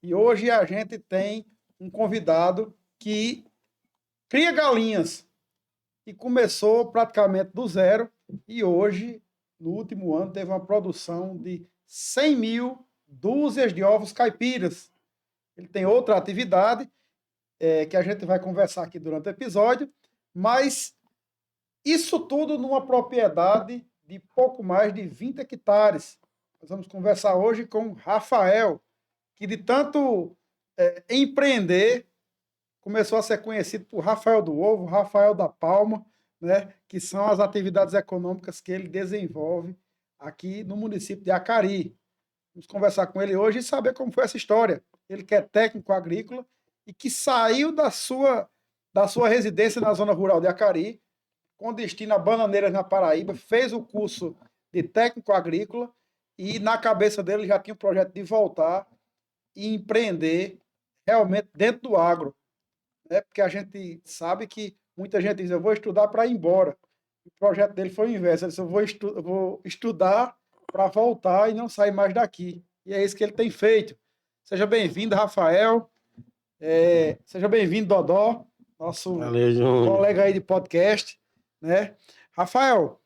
E hoje a gente tem um convidado que cria galinhas e começou praticamente do zero e hoje, no último ano, teve uma produção de 100 mil dúzias de ovos caipiras. Ele tem outra atividade que a gente vai conversar aqui durante o episódio, mas isso tudo numa propriedade de pouco mais de 20 hectares. Nós vamos conversar hoje com Rafael, que de tanto empreender, começou a ser conhecido por Rafael do Ovo, Rafael da Palma, né, que são as atividades econômicas que ele desenvolve aqui no município de Acari. Vamos conversar com ele hoje e saber como foi essa história. Ele que é técnico agrícola e que saiu da sua residência na zona rural de Acari, com destino a Bananeiras, na Paraíba, fez o curso de técnico agrícola e na cabeça dele já tinha o projeto de voltar e empreender realmente dentro do agro. Né? Porque a gente sabe que muita gente diz, eu vou estudar para ir embora. O projeto dele foi o inverso, ele disse, eu vou estudar para voltar e não sair mais daqui. E é isso que ele tem feito. Seja bem-vindo, Rafael. Seja bem-vindo, Dodó, nosso colega aí de podcast. Né? Rafael,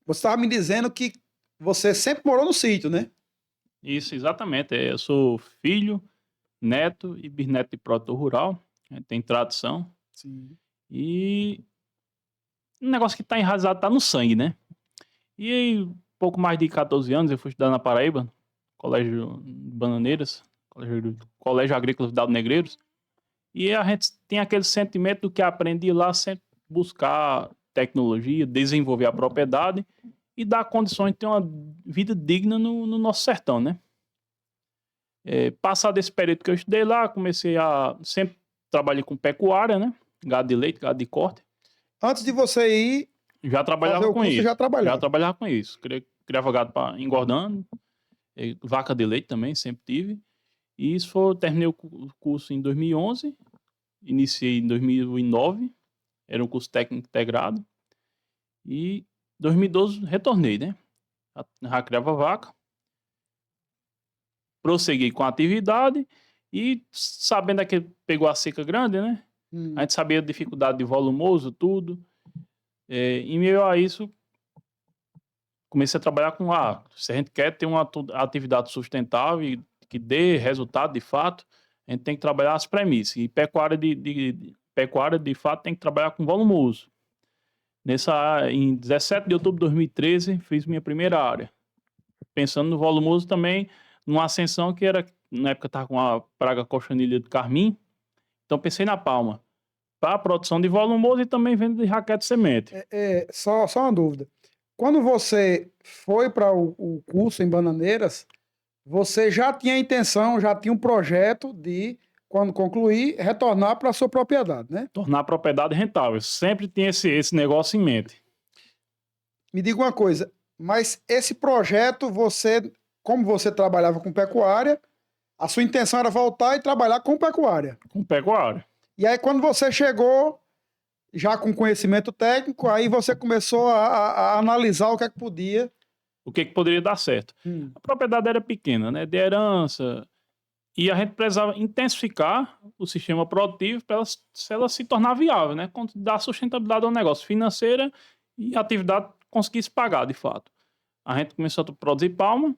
você estava me dizendo que você sempre morou no sítio, né? Isso, exatamente. Eu sou filho, neto e bisneto de produtor rural. Tem tradição. Sim. E um negócio que está enraizado, está no sangue, né? E aí, pouco mais de 14 anos, eu fui estudar na Paraíba, Colégio Bananeiras, Colégio Agrícola Vidal Negreiros. E a gente tem aquele sentimento do que aprendi lá, sempre buscar tecnologia, desenvolver a propriedade e dar condições de ter uma vida digna no nosso sertão, né? Passado esse período que eu estudei lá, sempre trabalhei com pecuária, né? Gado de leite, gado de corte. Antes de você ir já trabalhava com isso. Já trabalhava com isso. Criava gado para engordando, vaca de leite também, sempre tive. E terminei o curso em 2011, iniciei em 2009, era um curso técnico integrado. E em 2012 retornei, né? Já criava vaca. Prossegui com a atividade e sabendo que pegou a seca grande, né? A gente sabia a dificuldade de volumoso, tudo. Em meio a isso, comecei a trabalhar se a gente quer ter uma atividade sustentável e que dê resultado de fato, a gente tem que trabalhar as premissas. E pecuária de fato tem que trabalhar com volumoso. Em 17 de outubro de 2013, fiz minha primeira área. Pensando no volumoso também, numa ascensão que era, na época estava com a praga cochonilha de carmim, então pensei na palma, para a produção de volumoso e também venda de raquete de semente. Só uma dúvida. Quando você foi para o curso em Bananeiras, você já tinha a intenção, já tinha um projeto de, quando concluir, retornar para a sua propriedade, né? Tornar a propriedade rentável. Sempre tinha esse negócio em mente. Me diga uma coisa, mas esse projeto, como você trabalhava com pecuária, a sua intenção era voltar e trabalhar com pecuária? Com pecuária. E aí, quando você chegou, já com conhecimento técnico, aí você começou a analisar o que é que podia. O que poderia dar certo. A propriedade era pequena, né? De herança. E a gente precisava intensificar o sistema produtivo para ela se tornar viável, né? Dar sustentabilidade ao negócio financeira e a atividade conseguisse pagar, de fato. A gente começou a produzir palma.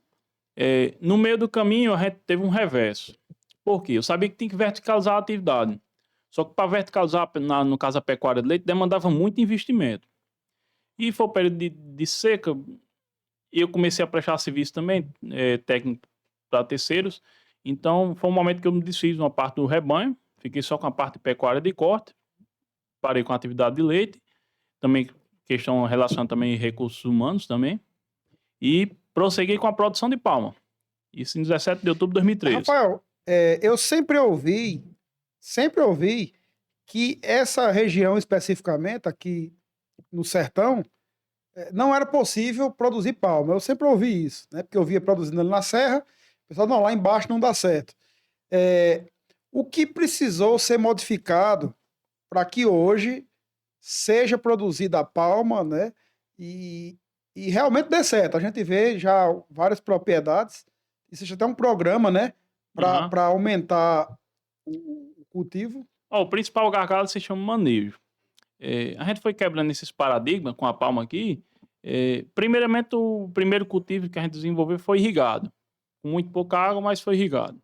No meio do caminho, a gente teve um reverso. Por quê? Eu sabia que tinha que verticalizar a atividade. Só que para verticalizar, no caso a pecuária de leite, demandava muito investimento. E foi o período de seca, e eu comecei a prestar serviço também, técnico para terceiros. Então, foi um momento que eu me desfiz uma parte do rebanho, fiquei só com a parte de pecuária de corte, parei com a atividade de leite, também questão relacionada também a recursos humanos também, e prossegui com a produção de palma. Isso em 17 de outubro de 2013. Rafael, eu sempre ouvi que essa região especificamente, aqui no sertão, não era possível produzir palma. Eu sempre ouvi isso, né? Porque eu via produzindo ali na serra, o pessoal, não, lá embaixo não dá certo. O que precisou ser modificado para que hoje seja produzida a palma, né? E realmente dê certo. A gente vê já várias propriedades, existe até um programa, né? para aumentar o cultivo? O principal gargalo se chama manejo. A gente foi quebrando esses paradigmas com a palma aqui. Primeiramente, o primeiro cultivo que a gente desenvolveu foi irrigado. Com muito pouca água, mas foi irrigado.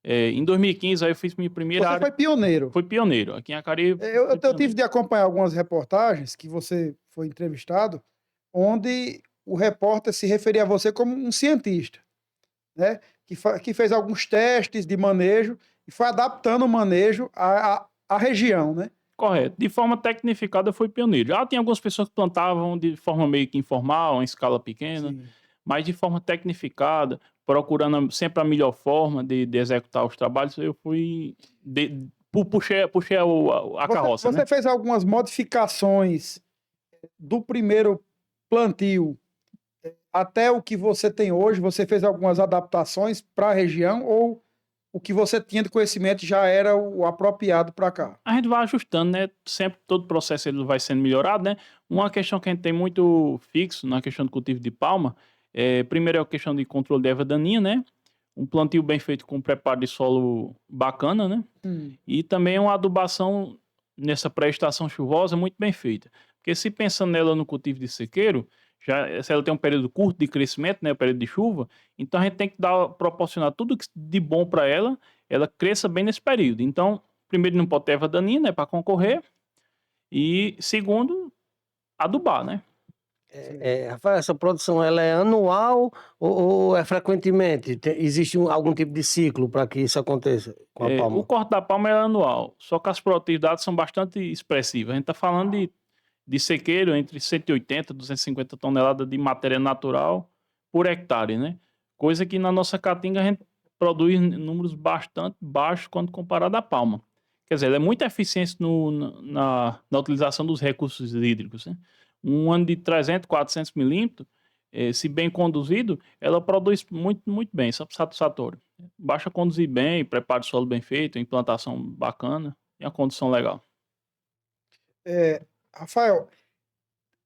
Em 2015, aí eu fiz minha primeira área. Você foi pioneiro. Foi pioneiro. Aqui em Acari. Eu tive de acompanhar algumas reportagens que você foi entrevistado, onde o repórter se referia a você como um cientista, né? Que fez alguns testes de manejo e foi adaptando o manejo à região, né? Correto. De forma tecnificada, eu fui pioneiro. Já tem algumas pessoas que plantavam de forma meio que informal, em escala pequena, Sim. mas de forma tecnificada, procurando sempre a melhor forma de executar os trabalhos, eu fui. Puxei a carroça. Você né? fez algumas modificações do primeiro plantio até o que você tem hoje? Você fez algumas adaptações para a região ou o que você tinha de conhecimento já era o apropriado para cá? A gente vai ajustando, né? Sempre todo processo ele vai sendo melhorado, né? Uma questão que a gente tem muito fixo na questão do cultivo de palma, primeiro é a questão de controle de erva daninha, né? Um plantio bem feito com preparo de solo bacana, né? E também uma adubação nessa pré-estação chuvosa muito bem feita. Porque se pensando nela no cultivo de sequeiro, se ela tem um período curto de crescimento, né, o período de chuva, então a gente tem que proporcionar tudo de bom para ela cresça bem nesse período. Então, primeiro, não pode ter erva daninha, né, para concorrer, e segundo, adubar, né? Rafael, essa produção ela é anual ou é frequentemente? Existe algum tipo de ciclo para que isso aconteça com a palma? O corte da palma é anual, só que as produtividades são bastante expressivas. A gente está falando de sequeiro entre 180 e 250 toneladas de matéria natural por hectare, né? Coisa que na nossa caatinga a gente produz números bastante baixos quando comparado à palma. Quer dizer, ela é muito eficiente na utilização dos recursos hídricos, né? Um ano de 300, 400 milímetros, se bem conduzido, ela produz muito, muito bem, satisfatório. Basta conduzir bem, preparo de solo bem feito, implantação bacana e a condução legal. Rafael,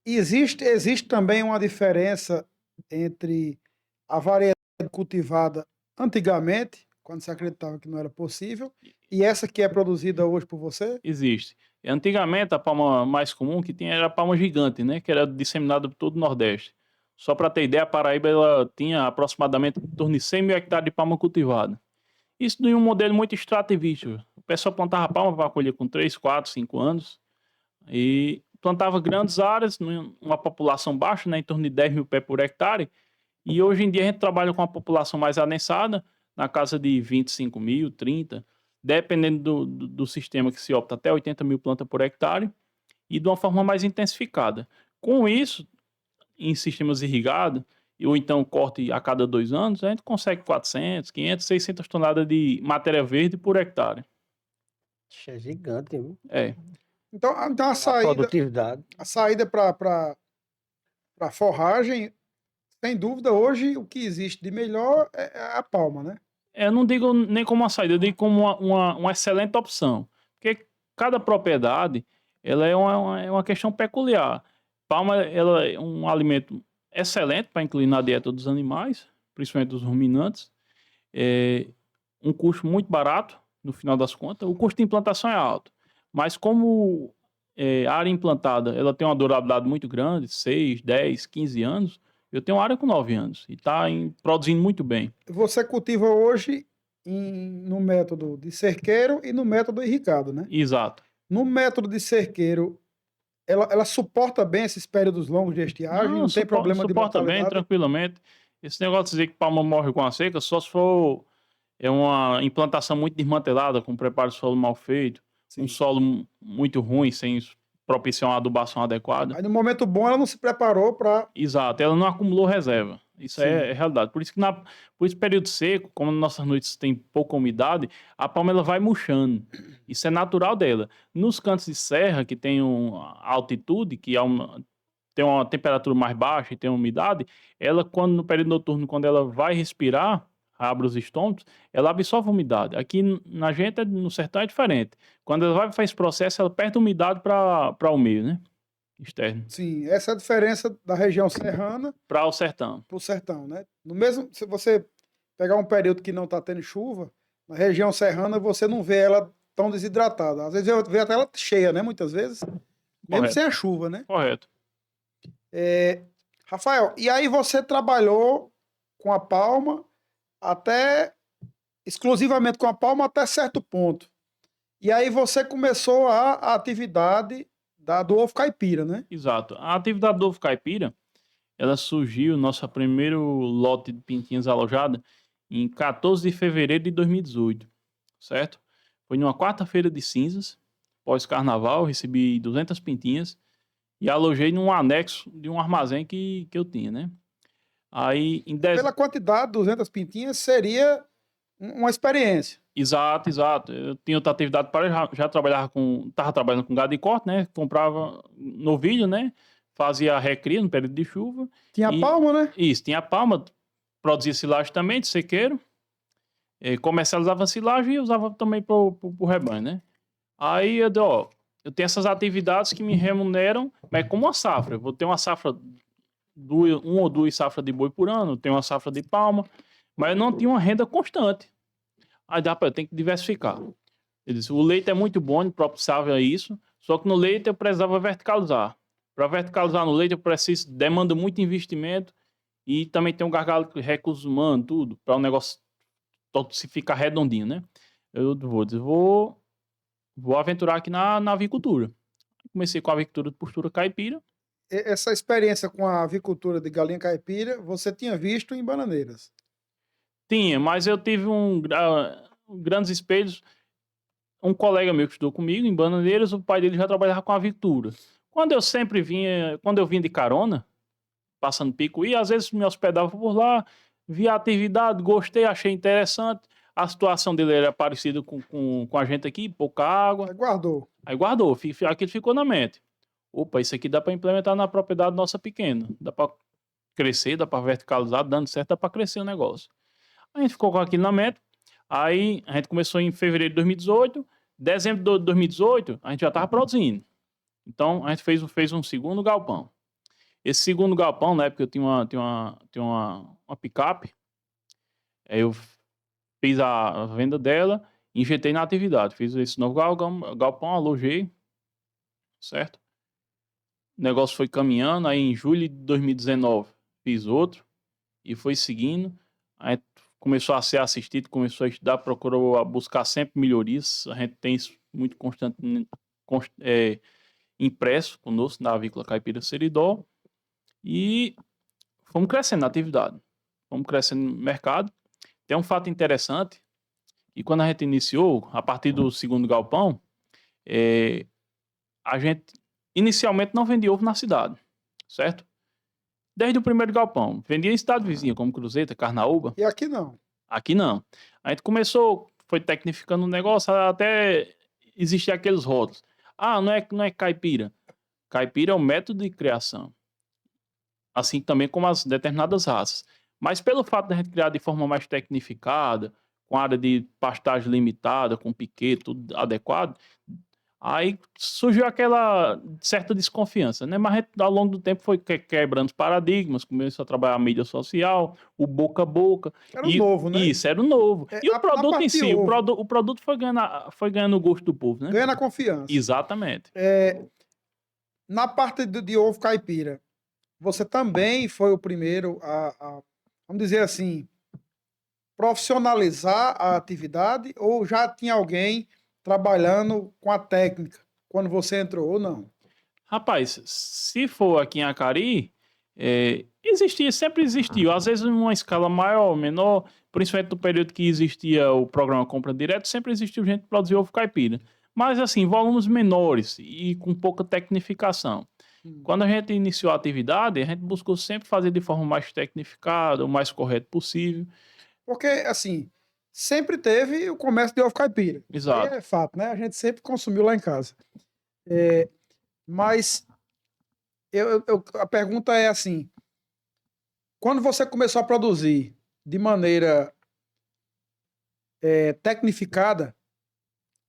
existe também uma diferença entre a variedade cultivada antigamente, quando se acreditava que não era possível, e essa que é produzida hoje por você? Existe. Antigamente, a palma mais comum que tinha era a palma gigante, né? Que era disseminada por todo o Nordeste. Só para ter ideia, a Paraíba ela tinha aproximadamente em torno de 100 mil hectares de palma cultivada. Isso de um modelo muito extrativista. O pessoal plantava palma para colher com 3, 4, 5 anos. E plantava grandes áreas, uma população baixa, né? Em torno de 10 mil pés por hectare. E hoje em dia a gente trabalha com uma população mais adensada, na casa de 25 mil, 30, dependendo do sistema que se opta, até 80 mil plantas por hectare, e de uma forma mais intensificada. Com isso, em sistemas irrigados, ou então corte a cada 2 anos, a gente consegue 400, 500, 600 toneladas de matéria verde por hectare. Isso é gigante, viu? Então A produtividade. a saída para forragem, sem dúvida, hoje o que existe de melhor é a palma, né? Eu não digo nem como uma saída, eu digo como uma excelente opção. Porque cada propriedade ela é uma questão peculiar. Palma ela é um alimento excelente para incluir na dieta dos animais, principalmente dos ruminantes. Um custo muito barato, no final das contas. O custo de implantação é alto. Mas como a área implantada ela tem uma durabilidade muito grande, 6, 10, 15 anos, eu tenho uma área com 9 anos e está produzindo muito bem. Você cultiva hoje no método de cerqueiro e no método irrigado, né? Exato. No método de cerqueiro, ela suporta bem esses períodos longos de estiagem? Não tem problema de suporta bem, mortalidade? tranquilamente. Esse negócio de dizer que palma morre com a seca, só se for uma implantação muito desmantelada, com preparo de solo mal feito, Sim. um solo muito ruim, sem propiciar uma adubação adequada. Aí no momento bom ela não se preparou para... Exato, ela não acumulou reserva. Isso é realidade. Por isso que por esse período seco, como nossas noites têm pouca umidade, a palma ela vai murchando. Isso é natural dela. Nos cantos de serra, que tem uma altitude, que tem uma temperatura mais baixa e tem uma umidade, ela, no período noturno, quando ela vai respirar, abre os estômagos, ela absorve a umidade. Aqui na gente, no sertão, é diferente. Quando ela vai fazer esse processo, ela perde umidade para o meio, né? Externo. Sim, essa é a diferença da região serrana para o sertão. para o sertão, né? No mesmo, se você pegar um período que não está tendo chuva, na região serrana você não vê ela tão desidratada. Às vezes vê até ela cheia, né? Muitas vezes, mesmo Correto. sem a chuva, né? Correto. Rafael, e aí você trabalhou com a palma exclusivamente com a palma até certo ponto. E aí você começou a atividade do ovo caipira, né? Exato. A atividade do ovo caipira, ela surgiu, nosso primeiro lote de pintinhas alojada, em 14 de fevereiro de 2018, certo? Foi numa quarta-feira de cinzas, pós-carnaval, recebi 200 pintinhas e alojei num anexo de um armazém que eu tinha, né? Aí, Pela quantidade, 200 pintinhas seria uma experiência. Exato, exato. Eu tinha outra atividade para já trabalhava tava trabalhando com gado de corte, né? Comprava novilho, né? Fazia a recria no período de chuva. Tinha a palma, né? Isso, tinha a palma, produzia silagem também de sequeiro. Comercializava silagem e usava também pro rebanho, né? Aí eu tenho essas atividades que me remuneram, mas como uma safra. Eu vou ter uma safra, uma ou duas safras de boi por ano, tenho uma safra de palma, mas eu não tinha uma renda constante. Aí dá eu tenho que diversificar. Ele disse, o leite é muito bom, ele propiciava isso, só que no leite eu precisava verticalizar. Para verticalizar no leite eu preciso, demanda muito investimento e também tem um gargalo de recursos humanos, tudo, para o negócio todo se ficar redondinho, né? Eu vou aventurar aqui na avicultura. Comecei com a avicultura de postura caipira. Essa experiência com a avicultura de galinha caipira, você tinha visto em Bananeiras? Tinha, mas eu tive grandes espelhos. Um colega meu que estudou comigo em Bananeiras, o pai dele já trabalhava com avicultura. Quando eu vinha de carona, passando Picuí, às vezes me hospedava por lá, via a atividade, gostei, achei interessante. A situação dele era parecida com a gente aqui, pouca água. Aí guardou. Aquilo ficou na mente. Opa, isso aqui dá para implementar na propriedade nossa pequena. Dá para crescer, dá para verticalizar, dando certo, dá para crescer o negócio. A gente ficou com aquilo na mente. Aí a gente começou em fevereiro de 2018. Dezembro de 2018, a gente já estava produzindo. Então a gente fez um segundo galpão. Esse segundo galpão, na época eu tinha uma picape. Aí eu fiz a venda dela, injetei na atividade. Fiz esse novo galpão, alojei. Certo? O negócio foi caminhando. Aí em julho de 2019 fiz outro. E foi seguindo. Aí começou a ser assistido, começou a estudar, procurou buscar sempre melhorias. A gente tem isso muito constante, impresso conosco na Avícola Caipira Seridó. E fomos crescendo na atividade. Fomos crescendo no mercado. Tem um fato interessante, que quando a gente iniciou, a partir do segundo galpão, a gente inicialmente não vendia ovo na cidade, certo? Desde o primeiro galpão. Vendia em cidade vizinha, como Cruzeta, Carnaúba. E aqui não? Aqui não. A gente começou, foi tecnificando o negócio, até existir aqueles rótulos. Ah, não é caipira. Caipira é um método de criação. Assim também como as determinadas raças. Mas pelo fato de a gente criar de forma mais tecnificada, com área de pastagem limitada, com piquete, tudo adequado, aí surgiu aquela certa desconfiança, né? Mas a gente, ao longo do tempo foi quebrando os paradigmas, começou a trabalhar a mídia social, o boca a boca. Era o novo, né? Isso, era o novo. E o produto em si, ovo. o produto foi ganhando o gosto do povo, né? Ganhando a confiança. Exatamente. Na parte de ovo caipira, você também foi o primeiro vamos dizer assim, profissionalizar a atividade ou já tinha alguém trabalhando com a técnica quando você entrou ou não? Rapaz, se for aqui em Acari, sempre existiu. Às vezes em uma escala maior ou menor, principalmente no período que existia o programa Compra Direto, sempre existiu gente que produzia ovo caipira. Mas assim, volumes menores e com pouca tecnificação. Quando a gente iniciou a atividade, a gente buscou sempre fazer de forma mais tecnificada, o mais correto possível. Porque, assim, sempre teve o comércio de ovo caipira. Exato. Isso aí é fato, né? A gente sempre consumiu lá em casa. Mas a pergunta é assim, quando você começou a produzir de maneira tecnificada,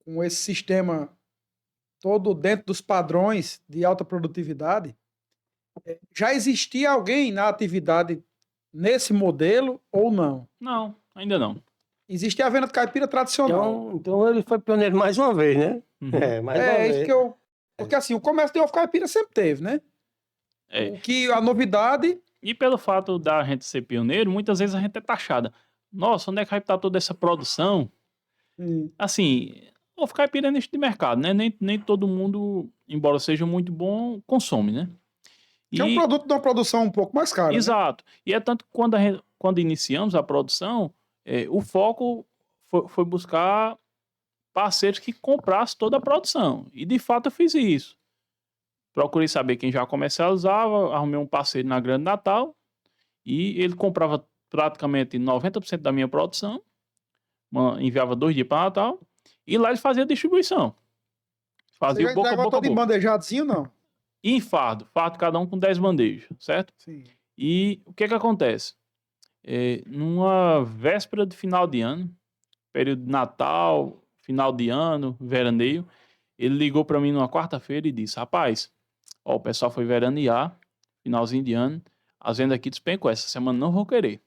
com esse sistema todo dentro dos padrões de alta produtividade, já existia alguém na atividade nesse modelo ou não? Não. ainda não. Existe a venda de caipira tradicional. Então ele foi pioneiro mais uma vez, né? Uhum. Mais uma É vez. isso que eu... Porque assim, o comércio de ovo caipira sempre teve, né? É. O que a novidade... E pelo fato da gente ser pioneiro, muitas vezes a gente é taxada. Nossa, onde é que vai estar toda essa produção? Assim, ovo caipira é nicho de mercado, né? Nem todo mundo, embora seja muito bom, consome, né? Que é um produto de uma produção um pouco mais cara, né? Exato. E é tanto que quando iniciamos a produção, o foco foi buscar parceiros que comprassem toda a produção. E de fato eu fiz isso. Procurei saber quem já comercializava, arrumei um parceiro na Grande Natal e ele comprava praticamente 90% da minha produção, enviava 2 dias para Natal e lá ele fazia a distribuição. Você Fazia já boca a levou boca a todo em boca. bandejadozinho, não? E em fardo cada um com 10 bandejas, certo? Sim. E o que acontece? Numa véspera de final de ano, período de Natal, final de ano, veraneio, ele ligou para mim numa quarta-feira e disse: rapaz, ó, o pessoal foi veranear, finalzinho de ano, as vendas aqui despencou, essa semana não vou querer.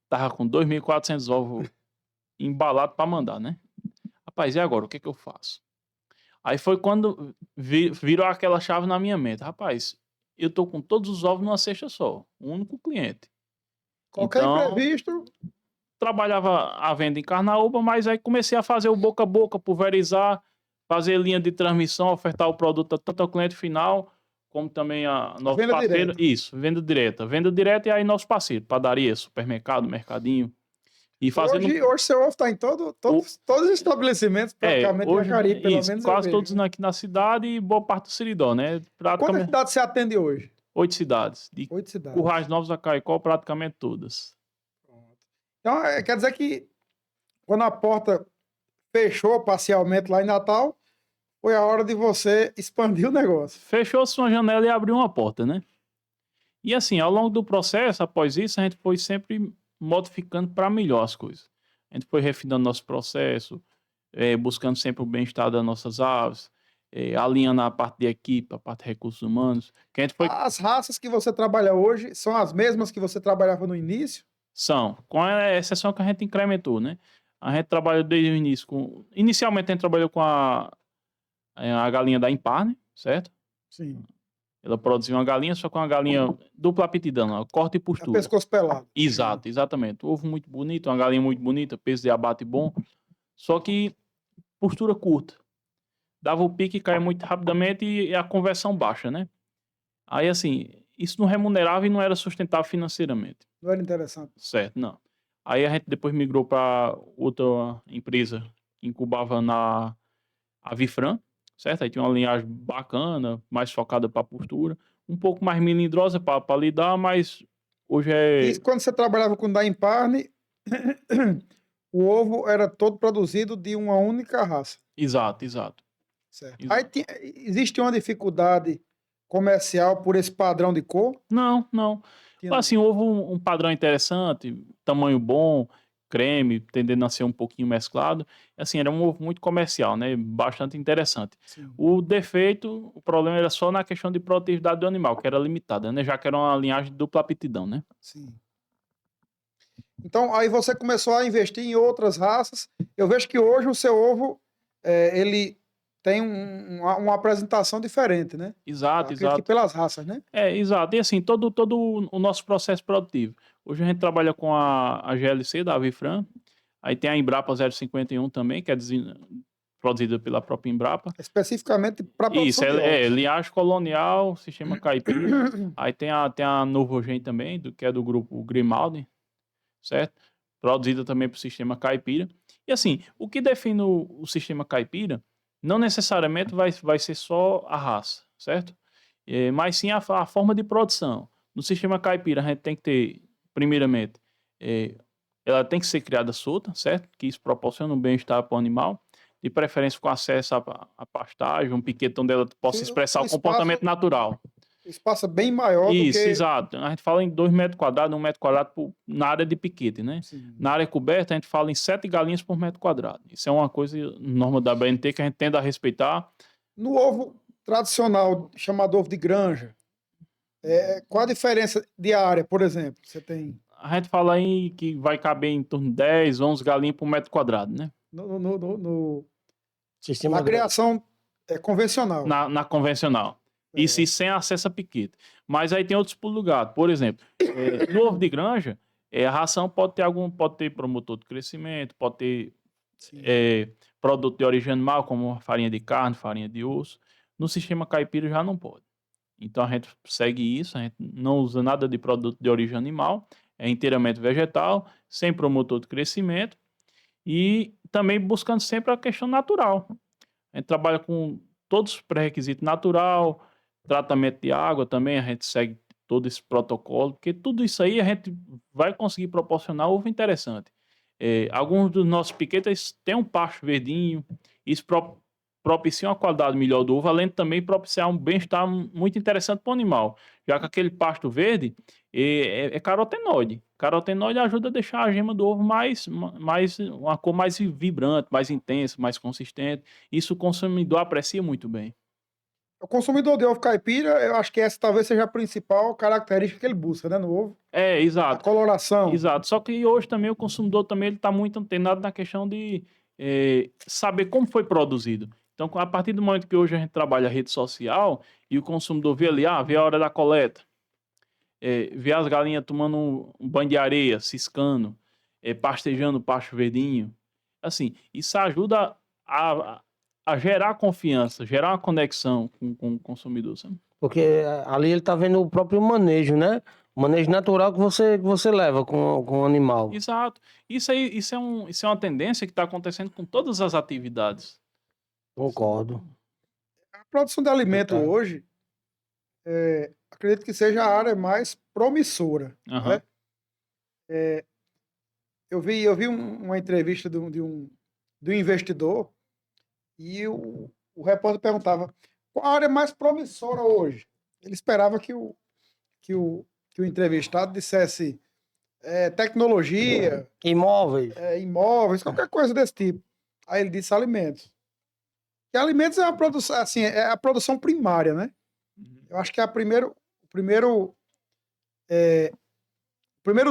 Tava com 2.400 ovos embalados para mandar, né? Rapaz, e agora, o que eu faço? Aí foi quando virou aquela chave na minha mente. Rapaz, eu tô com todos os ovos numa cesta só, um único cliente. Qualquer Então, imprevisto... trabalhava a venda em Carnaúba, mas aí comecei a fazer o boca a boca, pulverizar, fazer linha de transmissão, ofertar o produto tanto ao cliente final, como também a nosso venda parceiro. direta. Isso, venda direta. Venda direta e aí nosso parceiro, padaria, supermercado, mercadinho. E fazendo... Hoje seu ovo está em todos os estabelecimentos, praticamente, hoje, Jacareí, pelo isso, menos eu quase vejo, todos né? aqui na cidade e boa parte do Seridó, né? Quantas Praticamente cidades você atende hoje? 8 cidades. De 8 cidades. Currais Novos a Caicó, praticamente todas. Pronto. Então, quer dizer que quando a porta fechou parcialmente lá em Natal, foi a hora de você expandir o negócio. Fechou-se uma janela e abriu uma porta, né? E assim, ao longo do processo, após isso, a gente foi sempre modificando para melhor as coisas. A gente foi refinando nosso processo, buscando sempre o bem-estar das nossas aves, alinhando a parte de equipe, a parte de recursos humanos. Que a gente foi... As raças que você trabalha hoje são as mesmas que você trabalhava no início? São, com a exceção que a gente incrementou, né? A gente trabalha desde o início com... Inicialmente a gente trabalhou com a galinha da Impar, né? Certo? Sim. Ela produzia uma galinha, só com uma galinha dupla aptidão, corte e É postura. pescoço pelado. Exato, exatamente. Ovo muito bonito, uma galinha muito bonita, peso de abate bom, só que postura curta. Dava o pique, caia muito rapidamente e a conversão baixa, né? Aí, assim, isso não remunerava e não era sustentável financeiramente. Não era interessante. Certo, não. Aí a gente depois migrou para outra empresa que incubava na Avifran, certo? Aí tinha uma linhagem bacana, mais focada para postura, um pouco mais melindrosa para lidar, mas hoje E quando você trabalhava com da Imparne, o ovo era todo produzido de uma única raça. Exato, exato. Certo. Exato. Aí existe uma dificuldade comercial por esse padrão de cor? Não. Assim, houve um padrão interessante, tamanho bom, creme, tendendo a ser um pouquinho mesclado. Assim, era um ovo muito comercial, né? Bastante interessante. Sim. O defeito, o problema era só na questão de produtividade do animal, que era limitada, né? Já que era uma linhagem de dupla aptidão, né? Sim. Então, aí você começou a investir em outras raças. Eu vejo que hoje o seu ovo, ele tem uma apresentação diferente, né? Exato, Acredito que exato. pelas raças, né? Exato. E assim, todo o nosso processo produtivo. Hoje a gente trabalha com a GLC da Avifran, aí tem a Embrapa 051 também, que é produzida pela própria Embrapa. Especificamente para Isso, produção de ovos. linhagem colonial, sistema caipira. Aí tem a Novogen também, que é do grupo Grimaldi, certo? Produzida também para o sistema caipira. E assim, o que define o sistema caipira não necessariamente vai ser só a raça, certo? Mas sim a forma de produção. No sistema caipira, a gente tem que ter, primeiramente, ela tem que ser criada solta, certo? Que isso proporciona um bem-estar para o animal, de preferência com acesso à pastagem, um piquete onde ela possa expressar o comportamento natural. O espaço é bem maior do Isso, que... exato. A gente fala em 2 metros quadrados, 1 metro quadrado na área de piquete, né? Sim. Na área coberta, a gente fala em 7 galinhas por metro quadrado. Isso é uma coisa, norma da BNT, que a gente tende a respeitar. No ovo tradicional, chamado ovo de granja, qual a diferença de área, por exemplo? Você tem... a gente fala aí que vai caber em torno de 10, 11 galinhas por metro quadrado, né? Sistema Na grande. criação convencional. Na convencional. Isso e sem acesso a piquete. Mas aí tem outros pulos do gato. Por exemplo, no ovo de granja, a ração pode ter promotor de crescimento, pode ter Sim. produto de origem animal, como farinha de carne, farinha de osso. No sistema caipira já não pode. Então a gente segue isso, a gente não usa nada de produto de origem animal, é inteiramente vegetal, sem promotor de crescimento e também buscando sempre a questão natural. A gente trabalha com todos os pré-requisitos natural, tratamento de água também, a gente segue todo esse protocolo, porque tudo isso aí a gente vai conseguir proporcionar ovo interessante. Alguns dos nossos piquetes têm um pasto verdinho, isso propicia uma qualidade melhor do ovo, além de também propiciar um bem-estar muito interessante para o animal, já que aquele pasto verde é carotenoide. Carotenoide ajuda a deixar a gema do ovo uma cor mais vibrante, mais intensa, mais consistente. Isso o consumidor aprecia muito bem. O consumidor de ovo caipira, eu acho que essa talvez seja a principal característica que ele busca, né, no ovo. A Exato. coloração. Exato. Só que hoje também o consumidor também ele está muito antenado na questão de saber como foi produzido. Então, a partir do momento que hoje a gente trabalha a rede social e o consumidor vê ali, vê a hora da coleta, vê as galinhas tomando um banho de areia, ciscando, pastejando o pasto verdinho, assim, isso ajuda a gerar confiança, gerar uma conexão com o consumidor, sabe? Porque ali ele tá vendo o próprio manejo, né? O manejo natural que você leva com o animal. Exato. Isso é uma tendência que está acontecendo com todas as atividades. Concordo. A produção de alimento Tá. hoje, acredito que seja a área mais promissora. Aham. Né? Eu vi uma entrevista de um investidor e o repórter perguntava qual a área mais promissora hoje. Ele esperava que o entrevistado dissesse tecnologia, Imóveis. imóveis, qualquer coisa desse tipo. Aí ele disse alimentos. E alimentos é uma produção, assim, é a produção primária, né? Eu acho que o primeiro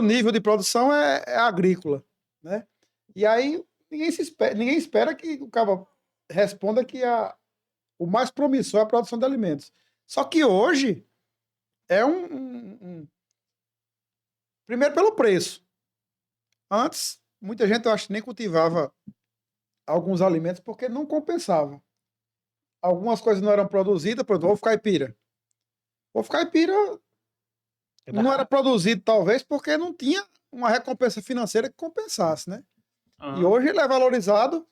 nível de produção é agrícola, né? E aí ninguém espera que o cara responda que o mais promissor é a produção de alimentos. Só que hoje é primeiro pelo preço. Antes, muita gente, eu acho, nem cultivava alguns alimentos porque não compensava. Algumas coisas não eram produzidas, por exemplo, ovo caipira. Ovo caipira não era produzido, talvez, porque não tinha uma recompensa financeira que compensasse, né? E hoje ele é valorizado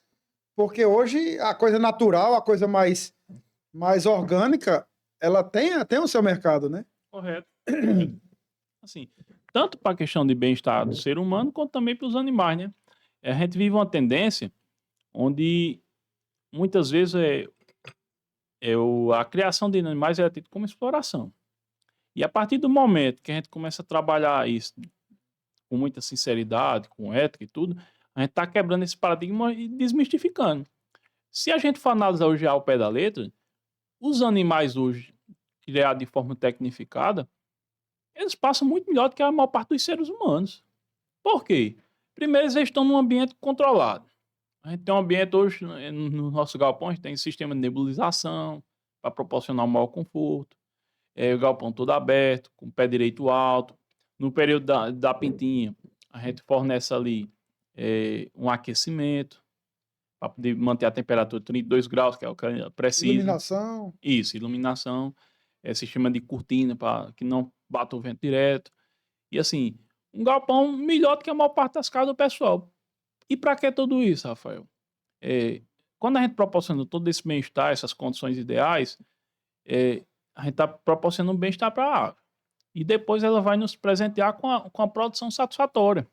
porque hoje a coisa natural, a coisa mais orgânica, ela tem o seu mercado, né? Correto. Assim, tanto para a questão de bem-estar do ser humano, quanto também para os animais, né? A gente vive uma tendência onde muitas vezes a criação de animais é tida como exploração. E a partir do momento que a gente começa a trabalhar isso com muita sinceridade, com ética e tudo, a gente está quebrando esse paradigma e desmistificando. Se a gente for analisar hoje ao pé da letra, os animais hoje, criados de forma tecnificada, eles passam muito melhor do que a maior parte dos seres humanos. Por quê? Primeiro, eles estão num ambiente controlado. A gente tem um ambiente hoje, no nosso galpão, a gente tem sistema de nebulização para proporcionar um maior conforto. O galpão todo aberto, com o pé direito alto. No período da pintinha, a gente fornece ali um aquecimento para poder manter a temperatura de 32 graus, que é o que precisa. Iluminação. Isso, iluminação. Sistema de cortina para que não bata o vento direto. E assim, um galpão melhor do que a maior parte das casas do pessoal. E para que tudo isso, Rafael? Quando a gente proporciona todo esse bem-estar, essas condições ideais, a gente está proporcionando um bem-estar para a ave. E depois ela vai nos presentear com a produção satisfatória.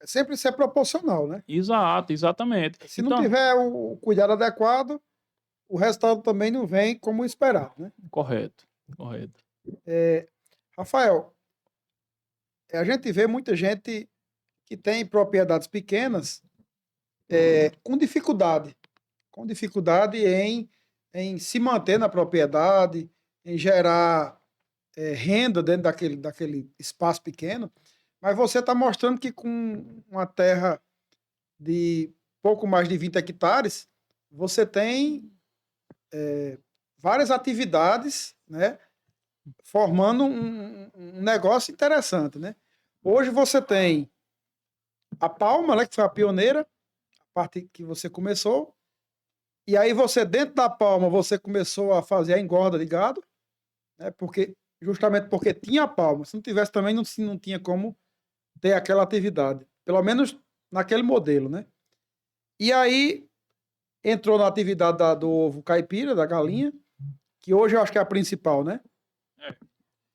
Sempre ser proporcional, né? Exato, exatamente. Se não tiver o cuidado adequado, o resultado também não vem como esperado, né? Correto. Rafael, a gente vê muita gente que tem propriedades pequenas com dificuldade em se manter na propriedade, em gerar renda dentro daquele espaço pequeno. Mas você está mostrando que com uma terra de pouco mais de 20 hectares, você tem várias atividades, né? Formando um negócio interessante, né? Hoje você tem a palma, né, que foi a pioneira, a parte que você começou, e aí você, dentro da palma, você começou a fazer a engorda de gado, né? Justamente porque tinha a palma. Se não tivesse também, não tinha como ter aquela atividade. Pelo menos naquele modelo, né? E aí entrou na atividade do ovo caipira, da galinha, que hoje eu acho que é a principal, né? É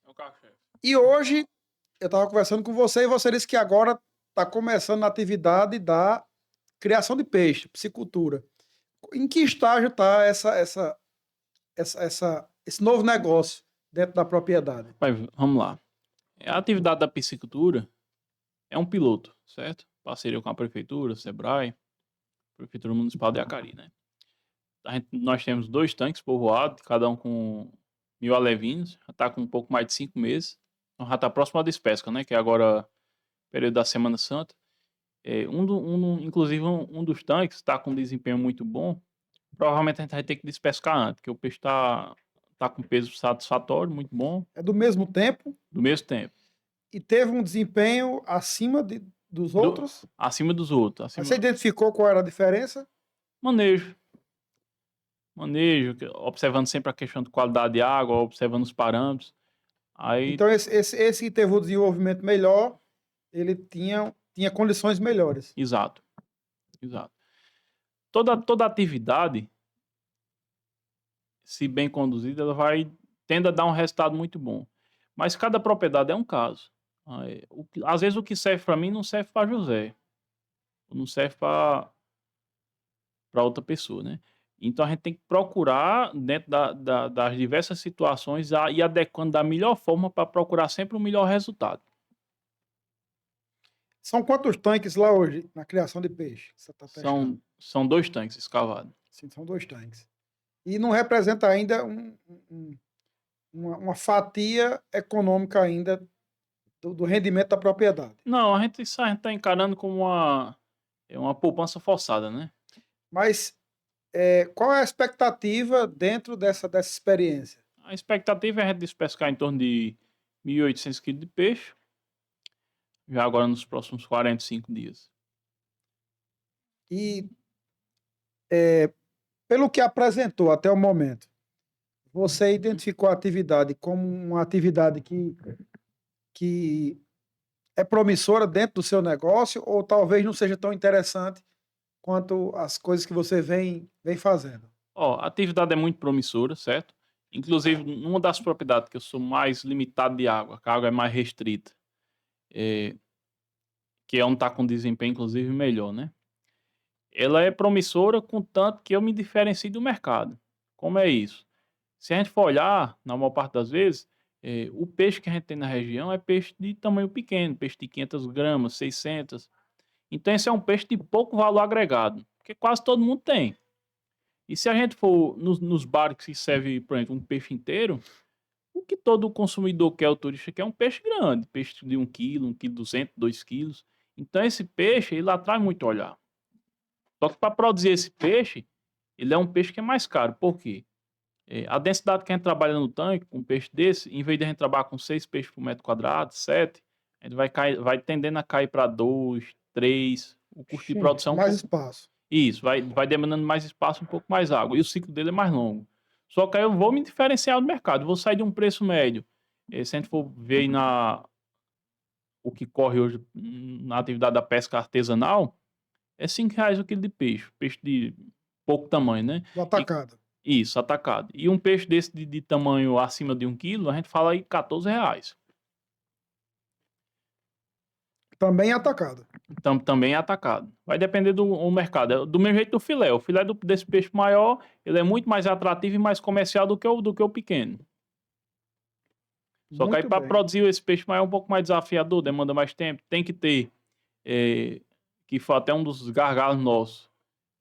o carro-chefe. E hoje eu estava conversando com você e você disse que agora está começando na atividade da criação de peixe, piscicultura. Em que estágio está esse novo negócio dentro da propriedade? Vamos lá. A atividade da piscicultura é um piloto, certo? Parceria com a prefeitura, Sebrae, Prefeitura Municipal de Acari, né? Nós temos 2 tanques povoados, cada um com 1.000 alevinos, já está com um pouco mais de 5 meses. Então já está próximo à despesca, né? Que é agora período da Semana Santa. Inclusive, um dos tanques está com um desempenho muito bom. Provavelmente a gente vai ter que despescar antes, porque o peixe tá com peso satisfatório, muito bom, É do mesmo tempo do mesmo tempo. e teve um desempenho acima dos outros? Acima dos outros. Você identificou qual era a diferença? Manejo. Observando sempre a questão de qualidade de água, observando os parâmetros. Aí, Então, esse que teve o desenvolvimento melhor, ele tinha condições melhores. exato. Toda atividade, se bem conduzida, ela tende a dar um resultado muito bom. Mas cada propriedade é um caso. Às vezes o que serve para mim não serve para José. Não serve para outra pessoa, né? Então a gente tem que procurar, dentro das diversas situações, ir adequando da melhor forma para procurar sempre o melhor resultado. São quantos tanques lá hoje na criação de peixe? Você está testando? São 2 tanques escavados. Sim, são 2 tanques. E não representa ainda uma fatia econômica ainda do rendimento da propriedade. Não, a gente está encarando como uma poupança forçada, né? Mas qual é a expectativa dentro dessa experiência? A expectativa é a gente despescar em torno de 1.800 quilos de peixe, já agora nos próximos 45 dias. E pelo que apresentou até o momento, você identificou a atividade como uma atividade que é promissora dentro do seu negócio ou talvez não seja tão interessante quanto as coisas que você vem fazendo? A atividade é muito promissora, certo? Inclusive, numa das propriedades que eu sou mais limitado de água, que a água é mais restrita, que é onde está com desempenho, inclusive, melhor, né? Ela é promissora, contanto que eu me diferencie do mercado. Como é isso? Se a gente for olhar, na maior parte das vezes, o peixe que a gente tem na região é peixe de tamanho pequeno, peixe de 500 gramas, 600. Então, esse é um peixe de pouco valor agregado, porque quase todo mundo tem. E se a gente for nos bares que serve, por exemplo, um peixe inteiro, o que todo consumidor quer, o turista quer, é um peixe grande, peixe de 1 quilo, 1,2 kg, 2 quilos. Então, esse peixe, ele atrai muito olhar. Só que para produzir esse peixe, ele é um peixe que é mais caro. Por quê? A densidade que a gente trabalha no tanque, com um peixe desse, em vez de a gente trabalhar com 6 peixes por metro quadrado, 7, a gente vai tendendo a cair para 2, 3. O custo de produção... Mais espaço. Isso, vai demandando mais espaço, um pouco mais água. E o ciclo dele é mais longo. Só que aí eu vou me diferenciar do mercado. Vou sair de um preço médio. Se a gente for ver o que corre hoje na atividade da pesca artesanal, é R$5 o quilo de peixe. Peixe de pouco tamanho, né? Do atacado. Isso, atacado. E um peixe desse de tamanho acima de 1 quilo, a gente fala aí R$14. Também atacado. Também é atacado. Vai depender do mercado. Do mesmo jeito do filé. O filé desse peixe maior, ele é muito mais atrativo e mais comercial do que o pequeno. Só que aí para produzir esse peixe maior é um pouco mais desafiador, demanda mais tempo. Tem que ter, que foi até um dos gargalos nossos,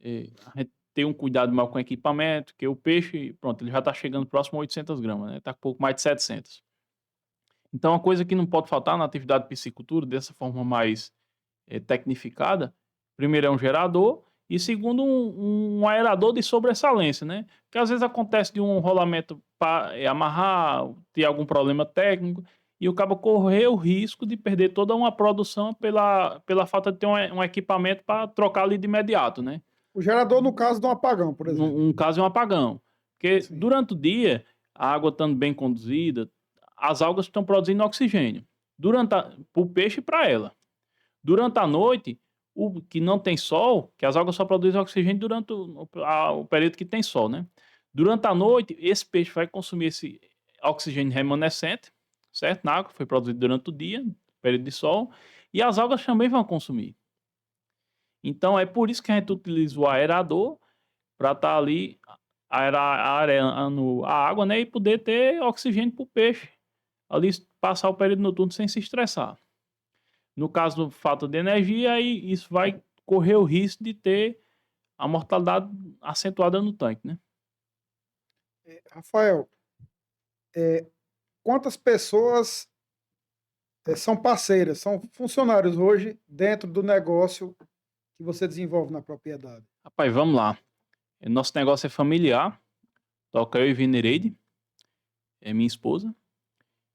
a gente ter um cuidado maior com o equipamento, que o peixe, pronto, ele já está chegando próximo a 800 gramas, né? Está com um pouco mais de 700. Então, uma coisa que não pode faltar na atividade de piscicultura, dessa forma mais tecnificada, primeiro é um gerador e segundo um aerador de sobressalência, né? Que às vezes acontece de um rolamento amarrar, ter algum problema técnico e o cabo correr o risco de perder toda uma produção pela falta de ter um equipamento para trocar ali de imediato, né? O gerador, no caso de um apagão, por exemplo. Um caso de um apagão. Porque Sim. durante o dia, a água estando bem conduzida, as algas estão produzindo oxigênio. Para o peixe e para ela. Durante a noite, o que não tem sol, que as algas só produzem oxigênio durante o período que tem sol, né? Durante a noite, esse peixe vai consumir esse oxigênio remanescente, certo? Na água, que foi produzido durante o dia, período de sol, e as algas também vão consumir. Então, é por isso que a gente utiliza o aerador para estar ali aerando a água, né? E poder ter oxigênio para o peixe ali passar o período noturno sem se estressar. No caso do falta de energia, aí isso vai correr o risco de ter a mortalidade acentuada no tanque, né? Rafael, quantas pessoas são parceiras, são funcionários hoje dentro do negócio que você desenvolve na propriedade? Rapaz, vamos lá. Nosso negócio é familiar. Toca eu e Venereide, é minha esposa.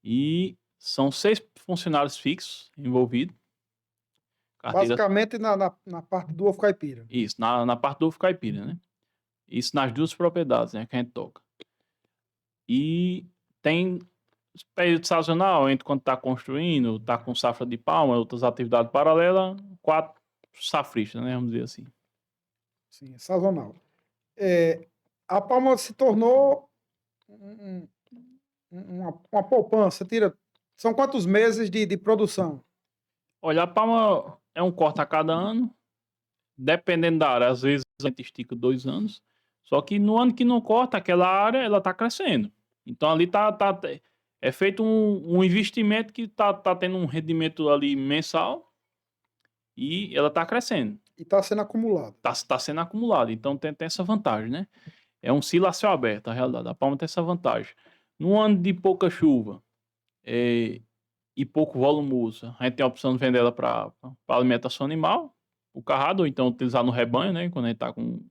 E são 6 funcionários fixos envolvidos. Carteira... Basicamente na parte do ovo caipira. Isso, na parte do ovo caipira, né? Isso nas 2 propriedades, né, que a gente toca. E tem período sazonal, entre quando está construindo, está com safra de palma, outras atividades paralelas, 4 safristas, né, vamos dizer assim. Sim, é sazonal. A palma se tornou uma poupança. São quantos meses de produção? Olha, a palma é um corte a cada ano, dependendo da área. Às vezes a gente estica 2 anos, só que no ano que não corta, aquela área ela está crescendo. Então ali é feito um investimento que tá tendo um rendimento ali mensal e ela está crescendo. E está sendo acumulado. Tá sendo acumulado, então tem essa vantagem, né? É um silo a céu aberto, a realidade. A palma tem essa vantagem. Num ano de pouca chuva e pouco volumoso, a gente tem a opção de vender ela para alimentação animal, o carrado, ou então utilizar no rebanho, né? Quando a gente está com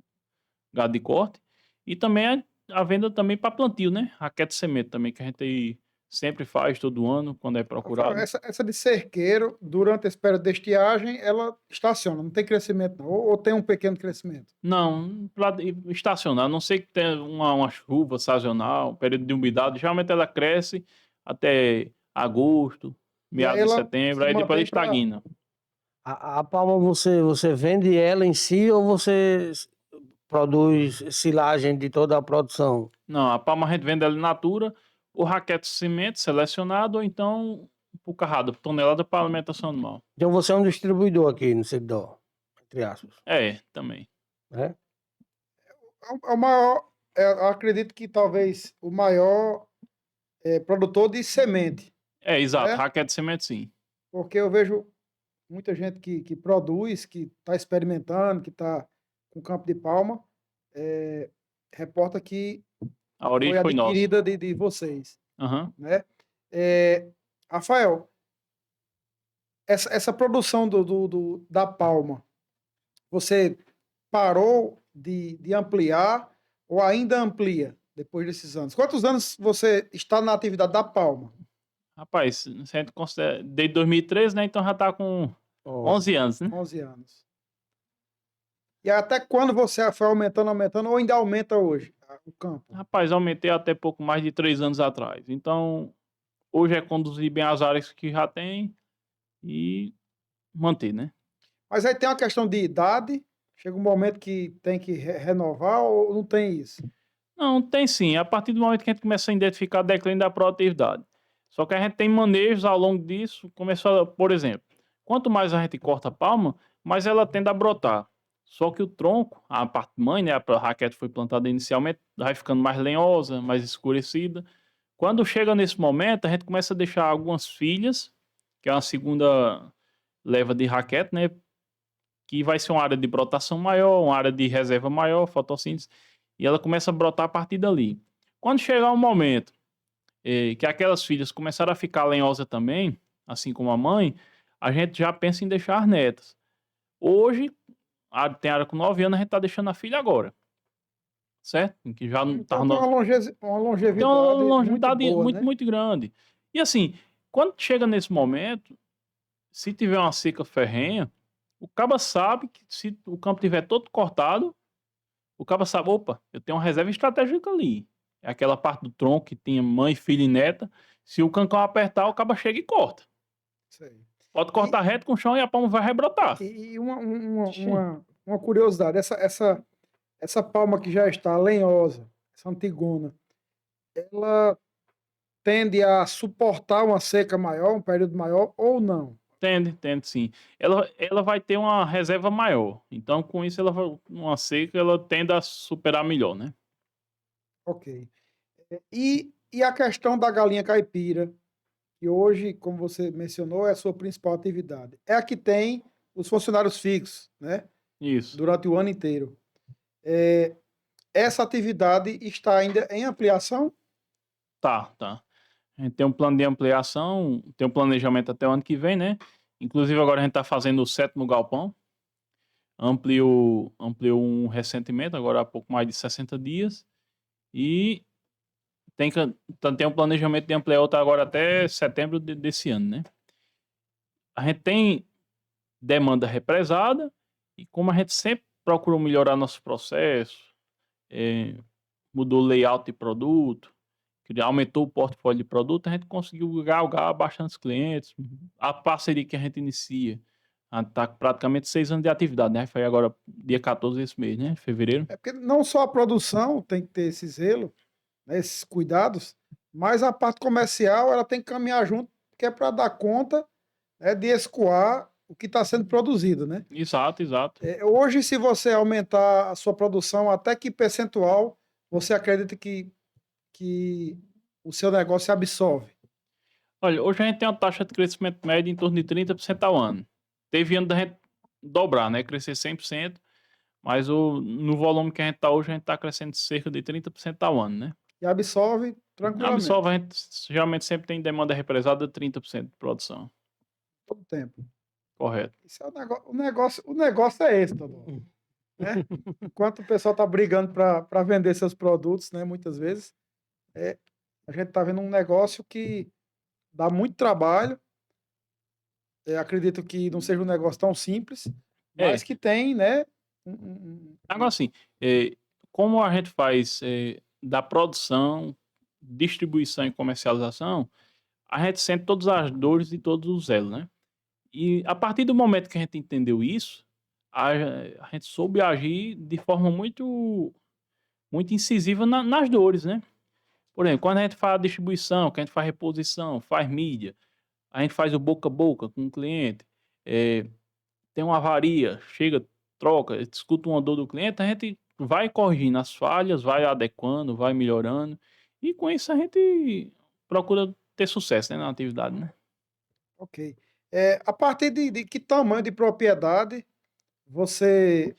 gado de corte. E também a venda também para plantio, né? Raquete de semente também, que a gente sempre faz todo ano, quando é procurado. Essa de cerqueiro, durante esse período de estiagem, ela estaciona, não tem crescimento não, ou tem um pequeno crescimento? Não, para estacionar, a não sei que tenha uma chuva sazonal, período de umidade, geralmente ela cresce até agosto, meados de setembro, aí depois ela estagna. A palma você vende ela em si ou você produz silagem de toda a produção? Não, a palma a gente vende ela in natura, o raquete de semente selecionado, ou então o carrado, tonelada para alimentação animal. Então você é um distribuidor aqui no Servidor, entre aspas. Também. É o maior, eu acredito que talvez o maior produtor de semente. Exato, raquete de semente sim. Porque eu vejo muita gente que produz, que está experimentando, que está com campo de palma, reporta que a origem foi adquirida de vocês. Uhum. Né? Rafael, essa produção da palma, você parou de ampliar ou ainda amplia depois desses anos? Quantos anos você está na atividade da palma? Rapaz, se a gente considera desde 2013, né? Então já está com 11 anos, né? 11 anos. E até quando você foi aumentando, ou ainda aumenta hoje o campo? Rapaz, aumentei até pouco mais de 3 anos atrás. Então, hoje é conduzir bem as áreas que já tem e manter, né? Mas aí tem uma questão de idade, chega um momento que tem que renovar ou não tem isso? Não, tem sim. A partir do momento que a gente começa a identificar o declínio da produtividade. Só que a gente tem manejos ao longo disso. Começou, por exemplo, quanto mais a gente corta a palma, mais ela tende a brotar. Só que o tronco, a parte mãe, né, a raquete foi plantada inicialmente, vai ficando mais lenhosa, mais escurecida. Quando chega nesse momento, a gente começa a deixar algumas filhas, que é uma segunda leva de raquete, né, que vai ser uma área de brotação maior, uma área de reserva maior, fotossíntese, e ela começa a brotar a partir dali. Quando chegar um momento que aquelas filhas começaram a ficar lenhosa também, assim como a mãe, a gente já pensa em deixar as netas. Hoje, tem área com 9 anos, a gente tá deixando a filha agora, certo? Em que já não tá Então tem uma tem uma longevidade muito longevidade boa, muito, né? muito grande. E assim, quando chega nesse momento, se tiver uma seca ferrenha, o caba sabe que se o campo tiver todo cortado, o caba sabe, opa, eu tenho uma reserva estratégica ali. É aquela parte do tronco que tinha mãe, filha e neta. Se o cancão apertar, o caba chega e corta. Sei. Pode E, cortar reto com o chão e a palma vai rebrotar. e Sim. uma curiosidade, essa palma que já está lenhosa, essa antigona, ela tende a suportar uma seca maior, um período maior, ou não? Tende sim. Ela vai ter uma reserva maior. Então, com isso, ela vai, uma seca, ela tende a superar melhor, né? Ok. E a questão da galinha caipira, que hoje, como você mencionou, é a sua principal atividade. É a que tem os funcionários fixos, né? Isso. Durante o ano inteiro. Essa atividade está ainda em ampliação? Tá. A gente tem um plano de ampliação, tem um planejamento até o ano que vem, né? Inclusive, agora a gente tá fazendo o 7º galpão. Ampliou um recentemente, agora há pouco mais de 60 dias. E tem um planejamento de ampliar outra agora até setembro desse ano, né? A gente tem demanda represada e como a gente sempre procurou melhorar nosso processo, eh, mudou o layout de produto, aumentou o portfólio de produto, a gente conseguiu galgar bastante clientes. A parceria que a gente inicia, está praticamente 6 anos de atividade, né? Foi agora dia 14 desse mês, né? Fevereiro. É porque não só a produção tem que ter esse zelo, né, esses cuidados, mas a parte comercial ela tem que caminhar junto, que é para dar conta, né, de escoar o que está sendo produzido, né? Exato. Hoje, se você aumentar a sua produção, até que percentual você acredita que o seu negócio absorve? Olha, hoje a gente tem uma taxa de crescimento média em torno de 30% ao ano. Teve ano da gente dobrar, né? Crescer 100%, mas no volume que a gente está hoje, a gente está crescendo cerca de 30% ao ano, né? E absorve A Absolva, tranquilamente, a gente geralmente sempre tem demanda represada de 30% de produção. todo o tempo. Correto. Isso é o negócio é esse, Todó, né? Enquanto o pessoal está brigando para vender seus produtos, né, muitas vezes, a gente está vendo um negócio que dá muito trabalho. Acredito que não seja um negócio tão simples, mas É, que tem, né? agora assim, como a gente faz da produção, distribuição e comercialização, a gente sente todas as dores e todos os elos, né? E a partir do momento que a gente entendeu isso, a gente soube agir de forma muito incisiva nas dores, né? Por exemplo, quando a gente faz distribuição, que a gente faz reposição, faz mídia, a gente faz o boca a boca com o cliente, eh, tem uma avaria, chega, troca, escuta uma dor do cliente, a gente vai corrigindo as falhas, vai adequando, vai melhorando, e com isso a gente procura ter sucesso, né, na atividade, né? Ok. A partir de que tamanho de propriedade você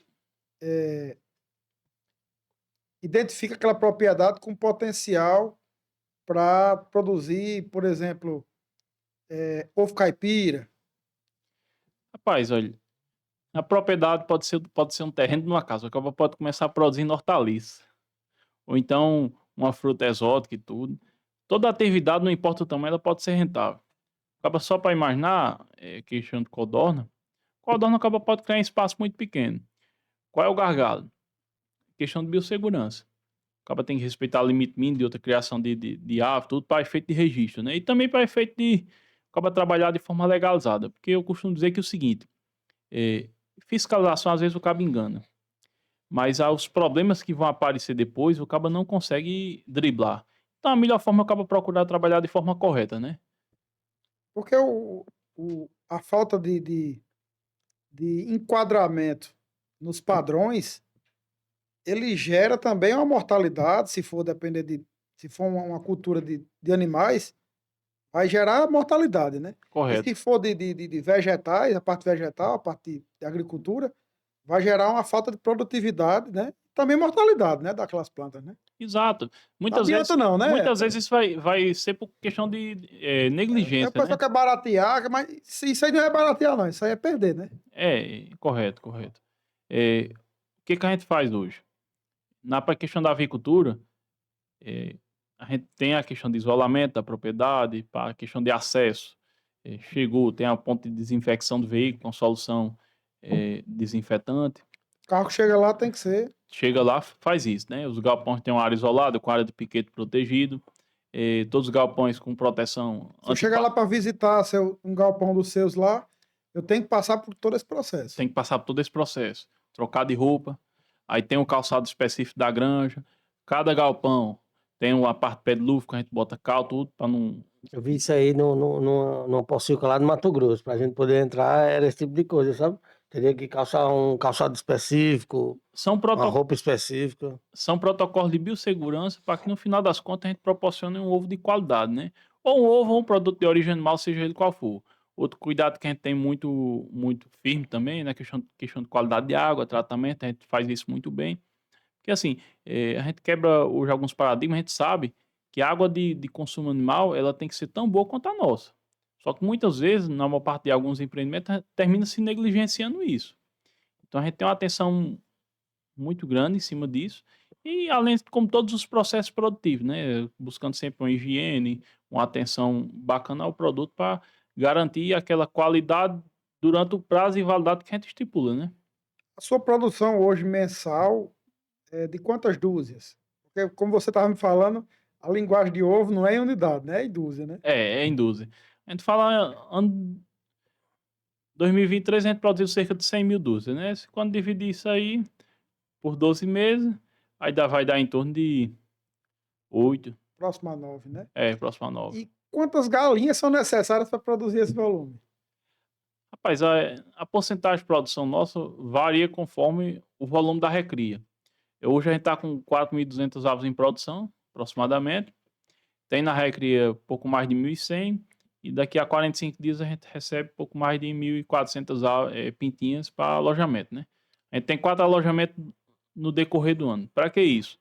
identifica aquela propriedade com potencial para produzir, por exemplo, ovo caipira? Rapaz, olha, a propriedade pode ser um terreno de uma casa, o cara pode começar produzindo hortaliça, ou então uma fruta exótica e tudo. Toda atividade, não importa o tamanho, ela pode ser rentável. Acaba só para imaginar, questão de codorna acaba pode criar em espaço muito pequeno. Qual é o gargalo? Questão de biossegurança. Acaba tem que respeitar o limite mínimo de outra criação de ave, tudo para efeito de registro, né? E também para efeito de acaba trabalhar de forma legalizada. Porque eu costumo dizer que é o seguinte, eh, fiscalização às vezes o cabo engana. Mas os problemas que vão aparecer depois, o cabo não consegue driblar. Então a melhor forma é o cabo procurar trabalhar de forma correta, né? Porque a falta de enquadramento nos padrões, ele gera também uma mortalidade, se for depender se for uma cultura de animais, vai gerar mortalidade, né? E se Correto. for de vegetais, a parte vegetal, a parte de agricultura, vai gerar uma falta de produtividade, né? também mortalidade, né, daquelas plantas, né? Exato. Não adianta não, né? Muitas vezes isso vai ser por questão de É, a negligência, pessoa né? quer baratear, mas isso aí não é baratear, não. Isso aí é perder, né? Correto, correto. O que que a gente faz hoje? Pra questão da avicultura, eh, a gente tem a questão de isolamento da propriedade, para a questão de acesso. Chegou, tem a ponto de desinfecção do veículo com solução desinfetante. O carro que chega lá tem que ser. Chega lá, faz isso, né? Os galpões têm uma área isolada, com área de piquete protegido. Todos os galpões com proteção Se eu chegar lá para visitar um galpão dos seus lá, eu tenho que passar por todo esse processo. Tem que passar por todo esse processo. Trocar de roupa. Aí tem o calçado específico da granja. Cada galpão tem uma parte pé de luva que a gente bota cal, tudo, para não. Eu vi isso aí numa pocilga lá no Mato Grosso. Pra gente poder entrar, era esse tipo de coisa, sabe? Teria que calçar um calçado específico, São, uma roupa específica. são protocolos de biossegurança para que no final das contas a gente proporcione um ovo de qualidade, né? Ou um ovo ou um produto de origem animal, seja ele qual for. Outro cuidado que a gente tem muito firme também, né? Questão de qualidade de água, tratamento, a gente faz isso muito bem. Porque assim, a gente quebra hoje alguns paradigmas, a gente sabe que a água de consumo animal, ela tem que ser tão boa quanto a nossa. Só que muitas vezes, na maior parte de alguns empreendimentos, a gente termina se negligenciando isso. Então a gente tem uma atenção muito grande em cima disso. E além, como todos os processos produtivos, né? Buscando sempre uma higiene, uma atenção bacana ao produto para garantir aquela qualidade durante o prazo e validade que a gente estipula, né? A sua produção hoje mensal é de quantas dúzias? Porque, como você estava me falando, a linguagem de ovo não é em unidade, né? É em dúzia, né? É em dúzia. A gente fala, ano 2023 a gente produziu cerca de 100 mil dúzias, né? Quando dividir isso aí por 12 meses, aí vai dar em torno de 8, Próximo a 9, né? próximo a 9. E quantas galinhas são necessárias para produzir esse volume? Rapaz, a porcentagem de produção nossa varia conforme o volume da recria. Hoje a gente está com 4.200 aves em produção, aproximadamente. Tem na recria pouco mais de 1.100 e daqui a 45 dias a gente recebe pouco mais de 1.400 pintinhas para alojamento, né? A gente tem 4 alojamentos no decorrer do ano. Para que isso?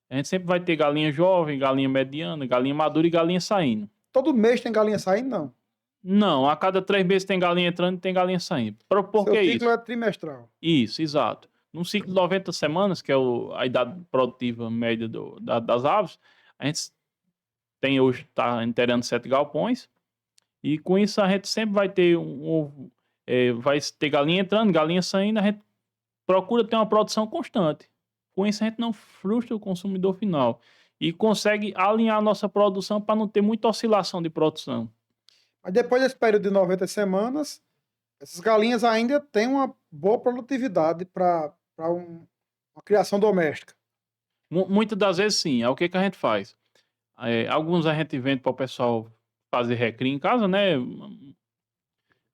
A gente sempre vai ter galinha jovem, galinha mediana, galinha madura e galinha saindo. Todo mês tem galinha saindo? Não. Não, a cada 3 meses tem galinha entrando e tem galinha saindo. Por Seu que ciclo isso? é trimestral. Isso, exato. Num ciclo de 90 semanas, que é a idade produtiva média das aves, a gente tem hoje, está inteirando 7 galpões, e com isso a gente sempre vai ter um ovo, vai ter galinha entrando, galinha saindo, a gente procura ter uma produção constante. Com isso a gente não frustra o consumidor final e consegue alinhar a nossa produção para não ter muita oscilação de produção. Mas depois desse período de 90 semanas, essas galinhas ainda têm uma boa produtividade para uma criação doméstica. Muitas das vezes sim, é o que a gente faz. Alguns a gente vende para o pessoal fazer recria em casa, né?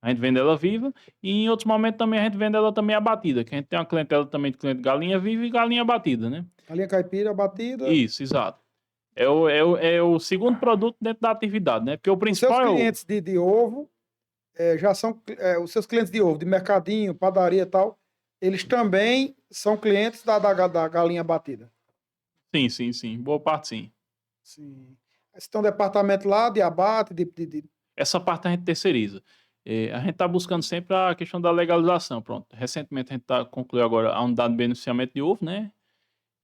A gente vende ela viva e em outros momentos também a gente vende ela também abatida, que a gente tem uma clientela também de cliente galinha viva e galinha abatida, né? Galinha caipira abatida. Isso, exato. É o segundo produto dentro da atividade, né? Porque o Os principal seus é o... clientes de ovo já são os seus clientes de ovo, de mercadinho, padaria e tal, eles também são clientes da galinha abatida. Sim. Boa parte sim. Sim. Você tem um departamento lá de abate, Essa parte a gente terceiriza. A gente está buscando sempre a questão da legalização. Pronto. Recentemente a gente concluiu agora a unidade de beneficiamento de ovo, né?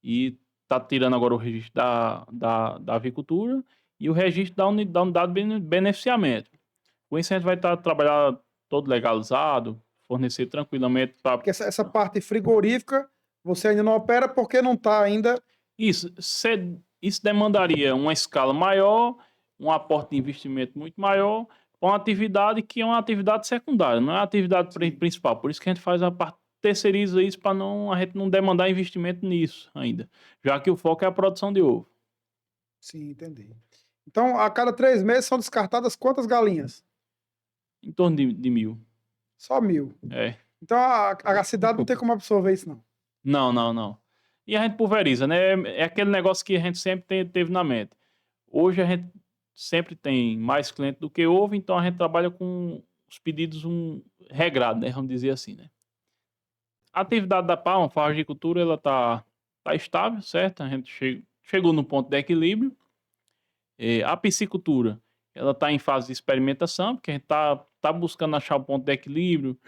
E está tirando agora o registro da avicultura e o registro da unidade de beneficiamento. Com isso a gente vai estar trabalhando todo legalizado, fornecer tranquilamente para... Porque essa parte frigorífica você ainda não opera porque não está ainda... Isso demandaria uma escala maior, um aporte de investimento muito maior, para uma atividade que é uma atividade secundária, não é uma atividade principal. Por isso que a gente faz a parte, terceiriza isso para a gente não demandar investimento nisso ainda, já que o foco é a produção de ovo. Sim, entendi. Então, a cada 3 meses são descartadas quantas galinhas? Em torno de 1.000. Só 1.000. Então, a cidade não tem como absorver isso, não. Não. E a gente pulveriza, né? É aquele negócio que a gente sempre teve na mente. Hoje a gente sempre tem mais cliente do que ovo, então a gente trabalha com os pedidos regrado, né? Vamos dizer assim, né? A atividade da Palma, a agricultura, ela está está estável, certo? A gente chegou no ponto de equilíbrio. A piscicultura, ela está em fase de experimentação, porque a gente tá buscando achar o ponto de equilíbrio,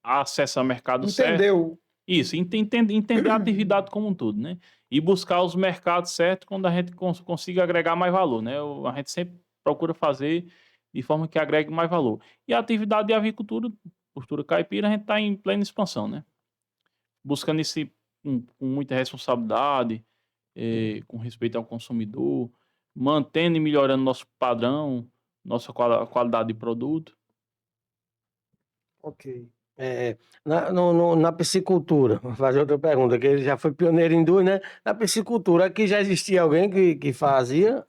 acesso ao mercado certo. Entendeu? Isso, entender a atividade como um todo, né? E buscar os mercados certos quando a gente consiga agregar mais valor, né? A gente sempre procura fazer de forma que agregue mais valor. E a atividade de avicultura, cultura caipira, a gente está em plena expansão, né? Buscando isso com muita responsabilidade, com respeito ao consumidor, mantendo e melhorando nosso padrão, nossa qualidade de produto. Ok. Na piscicultura, vou fazer outra pergunta, que ele já foi pioneiro em duas, né? Na piscicultura, aqui já existia alguém que fazia?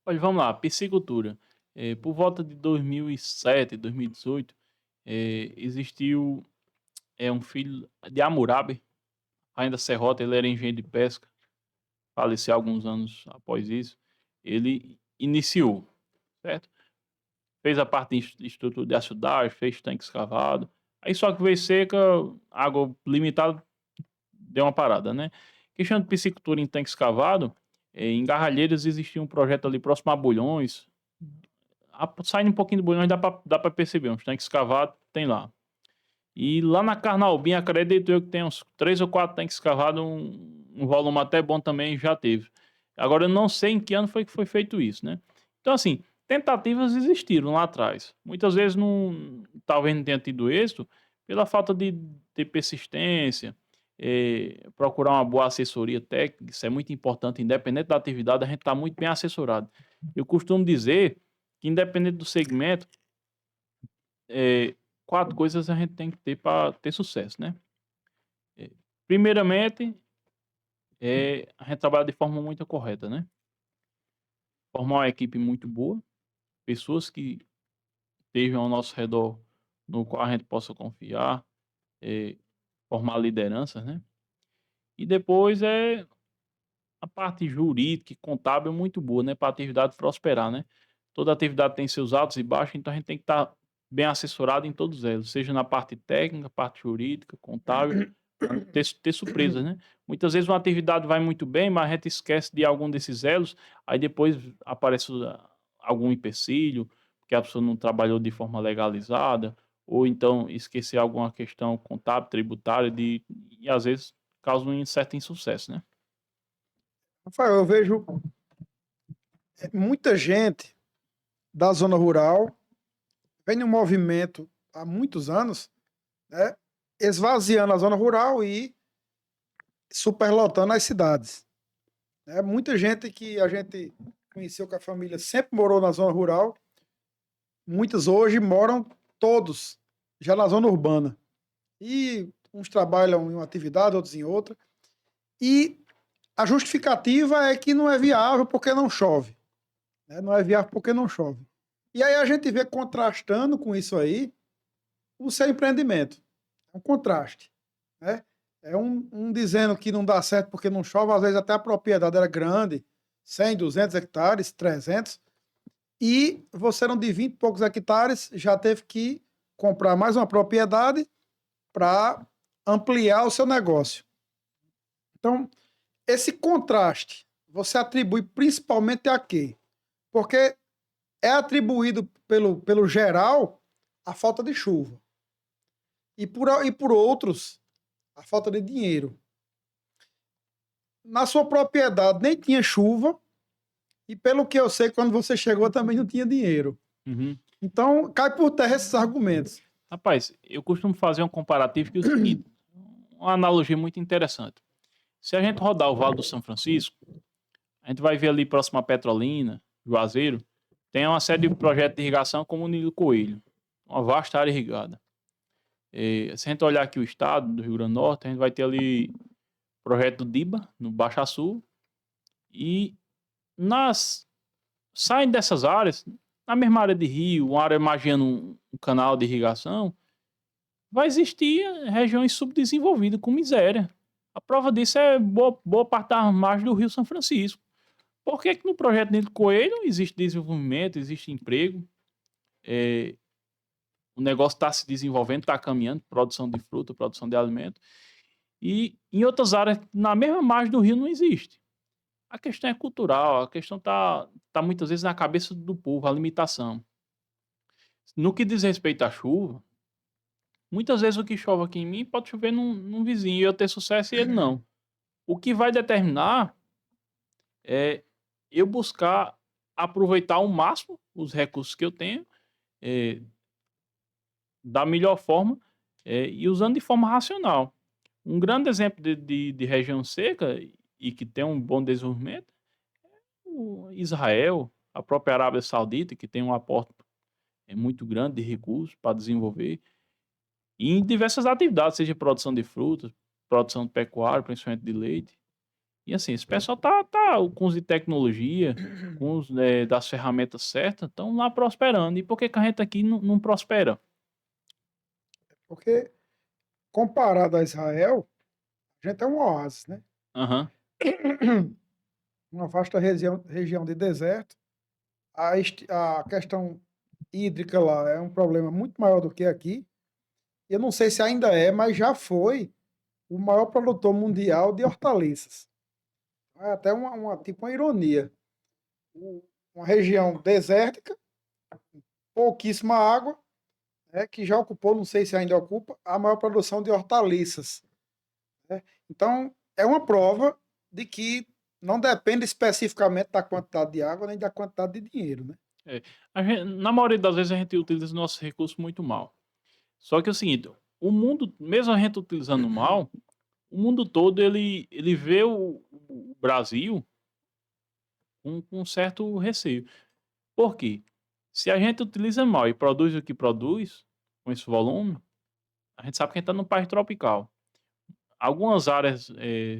Olha, vamos lá, piscicultura. Por volta de 2007, 2018, existiu um filho de Hammurabi, ainda Serrota, ele era engenheiro de pesca, faleceu alguns anos após isso. Ele iniciou, certo? Fez a parte de estrutura de açudar, fez tanque escavado. Aí só que veio seca, água limitada, deu uma parada, né? Questão de piscicultura em tanque escavado, em Garralheiras existia um projeto ali próximo a Bulhões. Saindo um pouquinho de Bulhões dá pra perceber, uns tanques escavados tem lá. E lá na Carnaubinha, acredito eu que tem uns 3 ou 4 tanques escavados, um volume até bom também já teve. Agora eu não sei em que ano foi que foi feito isso, né? Então assim, tentativas existiram lá atrás. Muitas vezes talvez não tenha tido êxito pela falta de ter persistência, procurar uma boa assessoria técnica, isso é muito importante, independente da atividade, a gente está muito bem assessorado. Eu costumo dizer que independente do segmento, 4 coisas a gente tem que ter para ter sucesso, né? Primeiramente, a gente trabalha de forma muito correta, né? Formar uma equipe muito boa, pessoas que estejam ao nosso redor, no qual a gente possa confiar, formar lideranças, né? E depois a parte jurídica e contábil muito boa, né? Para a atividade prosperar, né? Toda atividade tem seus altos e baixos, então a gente tem que estar bem assessorado em todos eles, seja na parte técnica, parte jurídica, contábil, pra não ter surpresas, né? Muitas vezes uma atividade vai muito bem, mas a gente esquece de algum desses elos, aí depois aparece algum empecilho, porque a pessoa não trabalhou de forma legalizada, ou então esquecer alguma questão contábil, tributária, e às vezes causa um certo insucesso, né? Rafael, eu vejo muita gente da zona rural vem num movimento há muitos anos, né, esvaziando a zona rural e superlotando as cidades. Muita gente que a gente conheceu, que a família sempre morou na zona rural, muitas hoje moram todos já na zona urbana. E uns trabalham em uma atividade, outros em outra. E a justificativa é que não é viável porque não chove. Não é viável porque não chove. E aí a gente vê contrastando com isso aí o seu empreendimento. É um contraste. Né? É um dizendo que não dá certo porque não chove, às vezes até a propriedade era grande, 100, 200 hectares, 300, e você não de 20 e poucos hectares já teve que comprar mais uma propriedade para ampliar o seu negócio. Então, esse contraste você atribui principalmente a quê? Porque é atribuído pelo geral a falta de chuva. E por outros, a falta de dinheiro. Na sua propriedade nem tinha chuva, e pelo que eu sei, quando você chegou também não tinha dinheiro. Uhum. Então, cai por terra esses argumentos. Rapaz, eu costumo fazer um comparativo que é o seguinte, uma analogia muito interessante. Se a gente rodar o Vale do São Francisco, a gente vai ver ali próximo a Petrolina, Juazeiro, tem uma série de projetos de irrigação como o Nilo Coelho, uma vasta área irrigada. Se a gente olhar aqui o estado do Rio Grande do Norte, a gente vai ter ali o projeto do Diba, no Baixo Sul, e saindo dessas áreas, na mesma área de rio, uma área imaginando um canal de irrigação, vai existir regiões subdesenvolvidas com miséria. A prova disso é boa parte da margem do Rio São Francisco. Por que que no projeto Nilo Coelho existe desenvolvimento, existe emprego, o negócio está se desenvolvendo, está caminhando, produção de fruta, produção de alimento, E em outras áreas, na mesma margem do rio, não existe. A questão é cultural, a questão tá muitas vezes na cabeça do povo, a limitação. No que diz respeito à chuva, muitas vezes o que chove aqui em mim pode chover num vizinho e eu ter sucesso e ele não. O que vai determinar é eu buscar aproveitar ao máximo os recursos que eu tenho, eh, da melhor forma, e usando de forma racional. Um grande exemplo de região seca e que tem um bom desenvolvimento, o Israel, a própria Arábia Saudita, que tem um aporte muito grande de recursos para desenvolver, e em diversas atividades, seja produção de frutas, produção de pecuária, principalmente de leite. E assim, esse pessoal tá com os de tecnologia, com os das ferramentas certas, estão lá prosperando. E por que que a gente aqui não prospera? Porque, comparado a Israel, a gente é um oásis, né? Aham. Uma vasta região de deserto. A questão hídrica lá é um problema muito maior do que aqui. Eu não sei se ainda é, mas já foi o maior produtor mundial de hortaliças. É até tipo uma ironia. Uma região desértica, pouquíssima água, né, que já ocupou, não sei se ainda ocupa, a maior produção de hortaliças, né? Então, é uma prova de que não depende especificamente da quantidade de água nem da quantidade de dinheiro, né? É. Na maioria das vezes a gente utiliza nossos recursos muito mal. Só que é o seguinte, o mundo, mesmo a gente utilizando mal, o mundo todo ele vê o Brasil com um certo receio. Por quê? Se a gente utiliza mal e produz o que produz, com esse volume, a gente sabe que a gente está num país tropical. Algumas áreas,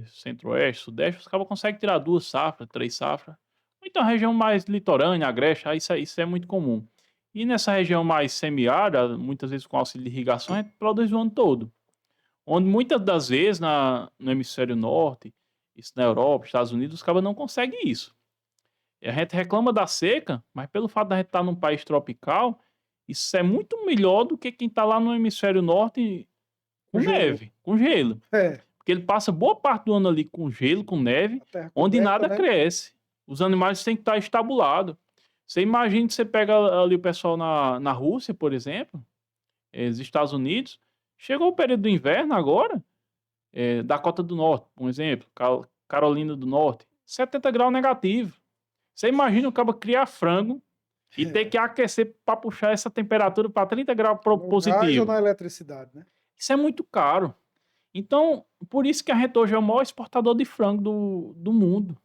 centro-oeste, sudeste, os cabas conseguem tirar 2 safras, 3 safras. Ou então a região mais litorânea, agreste, aí isso é muito comum. E nessa região mais semiárida, muitas vezes com auxílio de irrigação, a gente produz o ano todo. Onde muitas das vezes no hemisfério norte, isso na Europa, Estados Unidos, os cabas não conseguem isso. E a gente reclama da seca, mas pelo fato de a gente estar num país tropical, isso é muito melhor do que quem está lá no hemisfério norte com Com gelo. neve, com gelo. É, Porque ele passa boa parte do ano ali com gelo, com neve, a terra onde coberta, nada né? cresce. Os animais têm que estar estabulados. Você imagina que você pega ali o pessoal na Rússia, por exemplo, os Estados Unidos, chegou o período do inverno agora, Dakota do Norte, um exemplo, Carolina do Norte, 70 graus negativo. Você imagina o cara criar frango e ter que aquecer para puxar essa temperatura para 30 graus No gás ou positivo. na eletricidade, né? Isso é muito caro. Então, por isso que a gente hoje é o maior exportador de frango do mundo.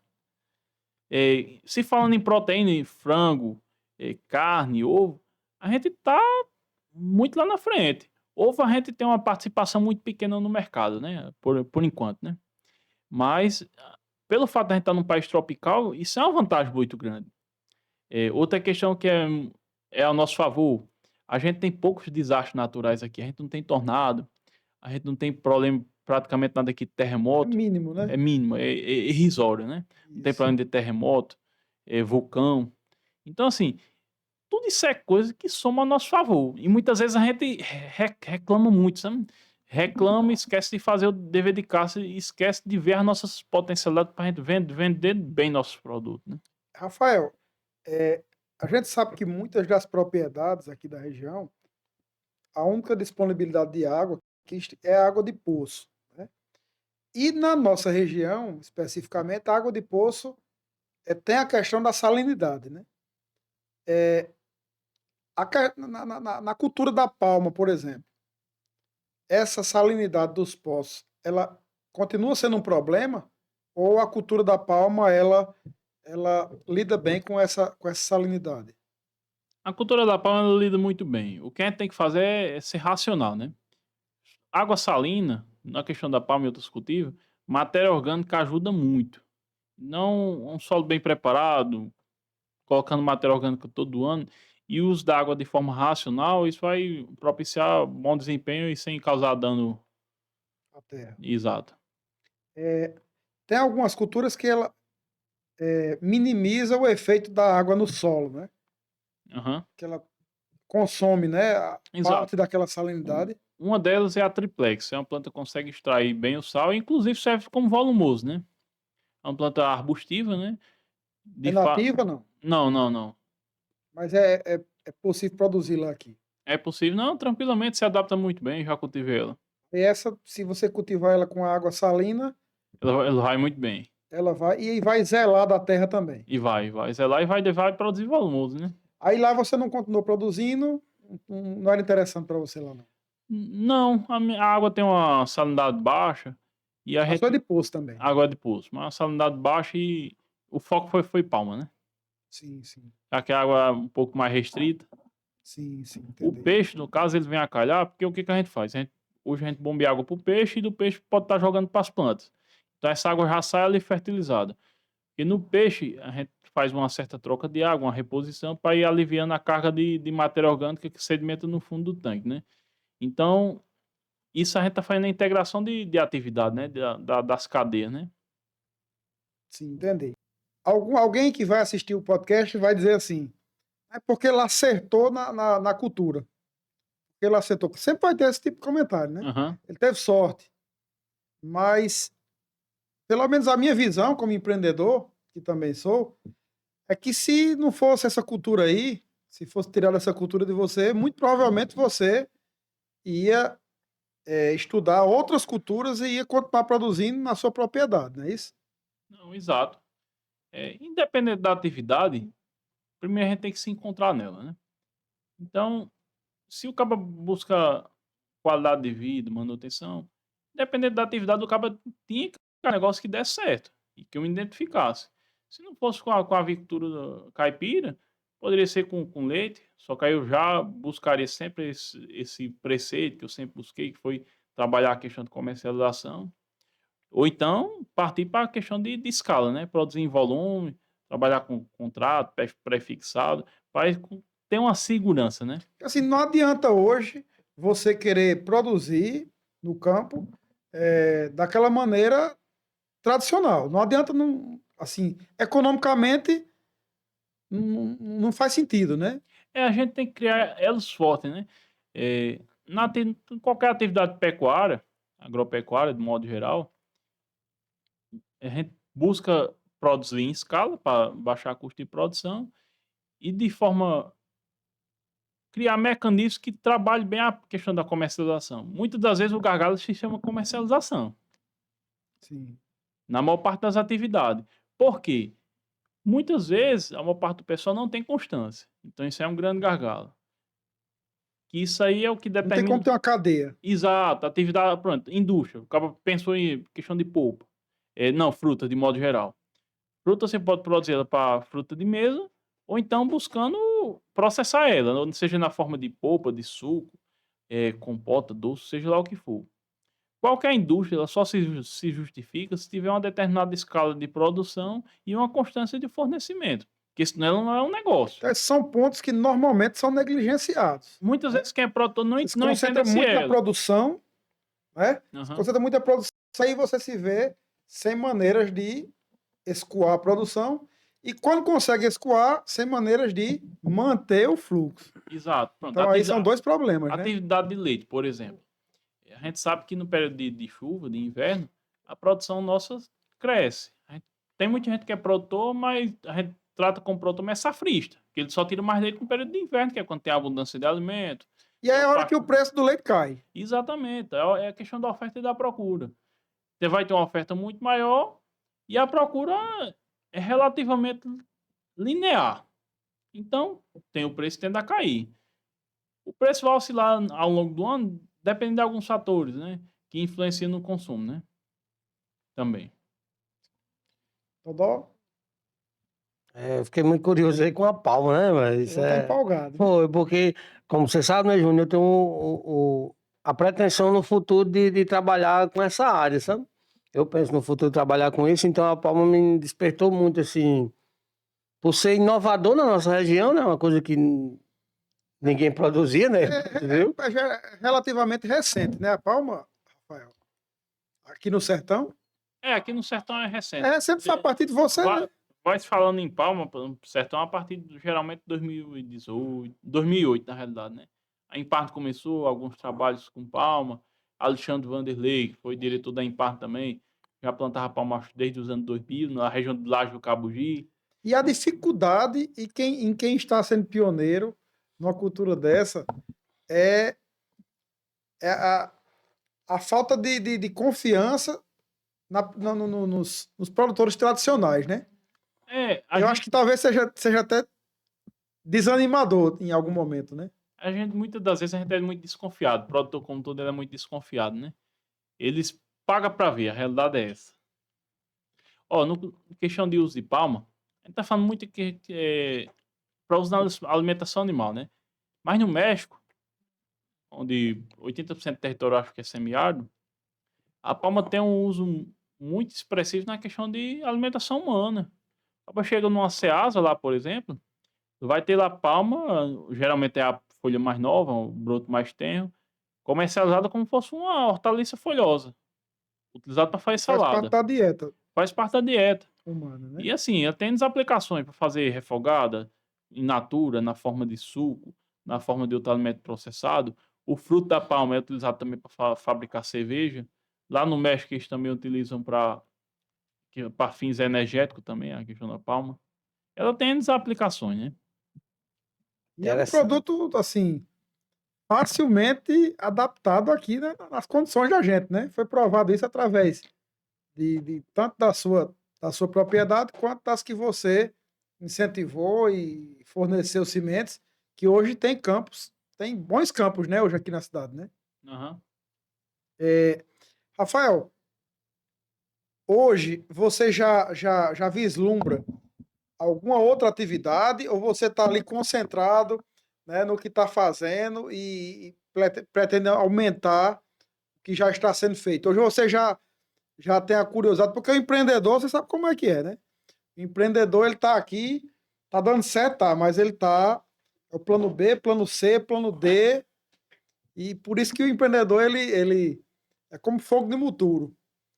Se falando em proteína, em frango, carne, ovo, a gente está muito lá na frente. Ovo a gente tem uma participação muito pequena no mercado, né? Por enquanto, né? Mas, pelo fato de a gente estar num país tropical, isso é uma vantagem muito grande. Outra questão que é ao nosso favor, a gente tem poucos desastres naturais aqui. A gente não tem tornado, a gente não tem problema, praticamente nada aqui de É terremoto. mínimo, né? É mínimo, é irrisório, né? Não tem Isso. problema de terremoto, vulcão. Então, assim, tudo isso é coisa que soma a nosso favor. E muitas vezes a gente reclama muito, sabe? Reclama, esquece de fazer o dever de casa e esquece de ver as nossas potencialidades para a gente vender bem nossos produtos, né? Rafael, a gente sabe que muitas das propriedades aqui da região, a única disponibilidade de água que é água de poço, né? E na nossa região, especificamente, a água de poço tem a questão da salinidade, né? Na cultura da palma, por exemplo, essa salinidade dos poços, ela continua sendo um problema? Ou a cultura da palma, ela lida bem com essa salinidade? A cultura da palma ela lida muito bem. O que a gente tem que fazer é ser racional, né? Água salina, na questão da palma e outros cultivos, matéria orgânica ajuda muito. Não um solo bem preparado, colocando matéria orgânica todo ano e uso da água de forma racional, isso vai propiciar bom desempenho e sem causar dano A terra. exato. Tem algumas culturas que ela minimiza o efeito da água no solo, né? Aham, Que ela consome, né, a exato. parte daquela salinidade. Uma delas é a triplex. É uma planta que consegue extrair bem o sal, inclusive serve como volumoso, né? É uma planta arbustiva, né? É nativa, não? Não, não, não. Mas é possível produzi-la aqui. É possível? Não, tranquilamente, se adapta muito bem, já cultivei ela. E essa, se você cultivar ela com água salina, Ela vai muito bem. ela vai e vai zelar da terra também. E vai zelar e vai produzir volumoso, né? Aí lá você não continuou produzindo, não era interessante para você lá, não. Não, a água tem uma salinidade baixa e a A gente... sua é de poço também. Água é de poço, mas uma salinidade baixa e o foco foi palma, né? Sim, sim. Já que a água é um pouco mais restrita. Sim, sim, O entendi. peixe, no caso, ele vem a calhar, porque o que que a gente faz? Hoje a gente bombeia água para o peixe e do peixe pode estar jogando para as plantas. Então essa água já sai ali fertilizada. E no peixe, a gente faz uma certa troca de água, uma reposição, para ir aliviando a carga de matéria orgânica que sedimenta no fundo do tanque, né? Então, isso a gente está fazendo a integração de atividade, né? Das cadeias, né? Sim, entendi. Alguém que vai assistir o podcast vai dizer assim, é porque ele acertou na cultura. Porque ele acertou. Sempre vai ter esse tipo de comentário, né? Aham. Ele teve sorte. Mas, pelo menos a minha visão como empreendedor, que também sou, é que se não fosse essa cultura aí, se fosse tirar essa cultura de você, muito provavelmente você ia estudar outras culturas e ia continuar produzindo na sua propriedade, não é isso? Não, exato. Independente da atividade, primeiro a gente tem que se encontrar nela, né? Então, se o cara busca qualidade de vida, manutenção, independente da atividade, o cara tinha que ter um negócio que desse certo e que eu me identificasse. Se não fosse com a avicultura caipira, poderia ser com leite, só que aí eu já buscaria sempre esse preceito que eu sempre busquei, que foi trabalhar a questão de comercialização, ou então partir para a questão de escala, né? Produzir em volume, trabalhar com contrato pré-fixado, para ter uma segurança, né? Assim, não adianta hoje você querer produzir no campo daquela maneira tradicional. Não adianta, não, assim, economicamente não faz sentido, né? A gente tem que criar elos fortes, né? É, qualquer atividade pecuária, agropecuária, de modo geral, a gente busca produzir em escala para baixar custo de produção e de forma criar mecanismos que trabalhem bem a questão da comercialização. Muitas das vezes o gargalo se chama comercialização, Sim. na maior parte das atividades. Por quê? Muitas vezes a maior parte do pessoal não tem constância. Então isso é um grande gargalo. Que isso aí é o que Não tem determina. como ter uma cadeia. Exato, atividade, pronto, indústria. O cara pensou em questão de polpa. Não, fruta de modo geral. Fruta você pode produzir ela para fruta de mesa, ou então buscando processar ela, ou seja na forma de polpa, de suco, compota, doce, seja lá o que for. Qualquer indústria ela só se justifica se tiver uma determinada escala de produção e uma constância de fornecimento. Porque senão ela não é um negócio. Então, esses são pontos que normalmente são negligenciados. Muitas vezes quem é produtor não Você se entende concentra esse muito na elo. produção, né? Se Aham. concentra muito na produção, aí você se vê sem maneiras de escoar a produção e quando consegue escoar, sem maneiras de manter o fluxo. Exato. Pronto. Então aí são dois problemas, né? Atividade de leite, por exemplo. A gente sabe que no período de chuva, de inverno, a produção nossa cresce. Tem muita gente que é produtor, mas a gente trata como produtor mais safrista, que ele só tira mais leite no período de inverno, que é quando tem abundância de alimento. E aí é a hora que o preço do leite cai. Exatamente. É a questão da oferta e da procura. Você vai ter uma oferta muito maior e a procura é relativamente linear. Então, tem o preço que tende a cair. O preço vai oscilar ao longo do ano, depende de alguns fatores, né? Que influenciam no consumo, né? Também. Todó, Eu fiquei muito curioso aí com a palma, né? Mas já tá empolgado. foi, porque, como você sabe, né, Júnior, eu tenho a pretensão no futuro de trabalhar com essa área, sabe? Eu penso no futuro trabalhar com isso, então a palma me despertou muito, assim, por ser inovador na nossa região, né? Uma coisa que ninguém produzia, né? Viu? Já é relativamente recente, né? A palma, Rafael, aqui no sertão, Aqui no sertão é recente. sempre foi a partir de você, né? Vai se falando em palma, sertão a partir geralmente de 2018, 2008 na realidade, né? A Imparte começou alguns trabalhos com palma. Alexandre Vanderlei, que foi diretor da Imparte também, já plantava palma desde os anos 2000, na região de Laje do Cabugi. E a dificuldade em quem está sendo pioneiro numa cultura dessa é, é a falta de confiança nos produtores tradicionais, né? Eu acho que talvez seja até desanimador em algum momento, né? Muitas das vezes, a gente é muito desconfiado. O produtor, como todo, ele é muito desconfiado, né? Eles pagam para ver, a realidade é essa. Ó, no questão de uso de palma, a gente tá falando muito que é para uso na alimentação animal, né? Mas no México, onde 80% do território eu acho que é semiárido, a palma tem um uso muito expressivo na questão de alimentação humana. Quando chega numa ceasa lá, por exemplo, vai ter lá palma, geralmente é a folha mais nova, o broto mais tenro, comercializada como se fosse uma hortaliça folhosa, utilizada para fazer Faz parte salada. da dieta Faz parte da dieta. humana, né? E assim, ela tem as aplicações para fazer refogada, in natura, na forma de suco, na forma de outro alimento processado. O fruto da palma é utilizado também para fabricar cerveja. Lá no México eles também utilizam para fins energéticos também, a questão da palma. Ela tem as aplicações, né? E é um Interessante. produto, assim, facilmente adaptado aqui, né, nas condições da gente, né? Foi provado isso através de tanto da sua propriedade quanto das que você incentivou e forneceu sementes, que hoje tem bons campos, né, hoje aqui na cidade, né? Aham. Rafael, hoje você já vislumbra alguma outra atividade ou você está ali concentrado, né, no que está fazendo e pretende aumentar o que já está sendo feito? Hoje você já tem a curiosidade, porque o empreendedor, você sabe como é, né? O empreendedor, ele tá aqui, tá dando certo, tá, mas ele tá, é o plano B, plano C, plano D, e por isso que o empreendedor, ele é como fogo de muturo.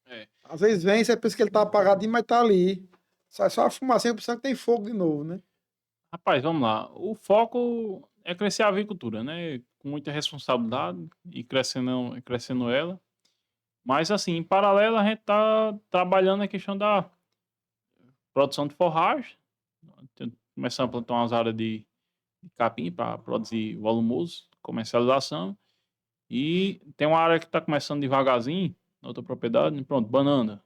É. Às vezes vem, você pensa que ele tá apagadinho, mas tá ali. Sai só a fumacinha, pensa que tem fogo de novo, né? Rapaz, vamos lá. O foco é crescer a avicultura, né? Com muita responsabilidade e crescendo ela. Mas, assim, em paralelo, a gente tá trabalhando a questão da produção de forragem. Começando a plantar umas áreas de capim para produzir volumoso, comercialização. E tem uma área que está começando devagarzinho, na outra propriedade, pronto, banana.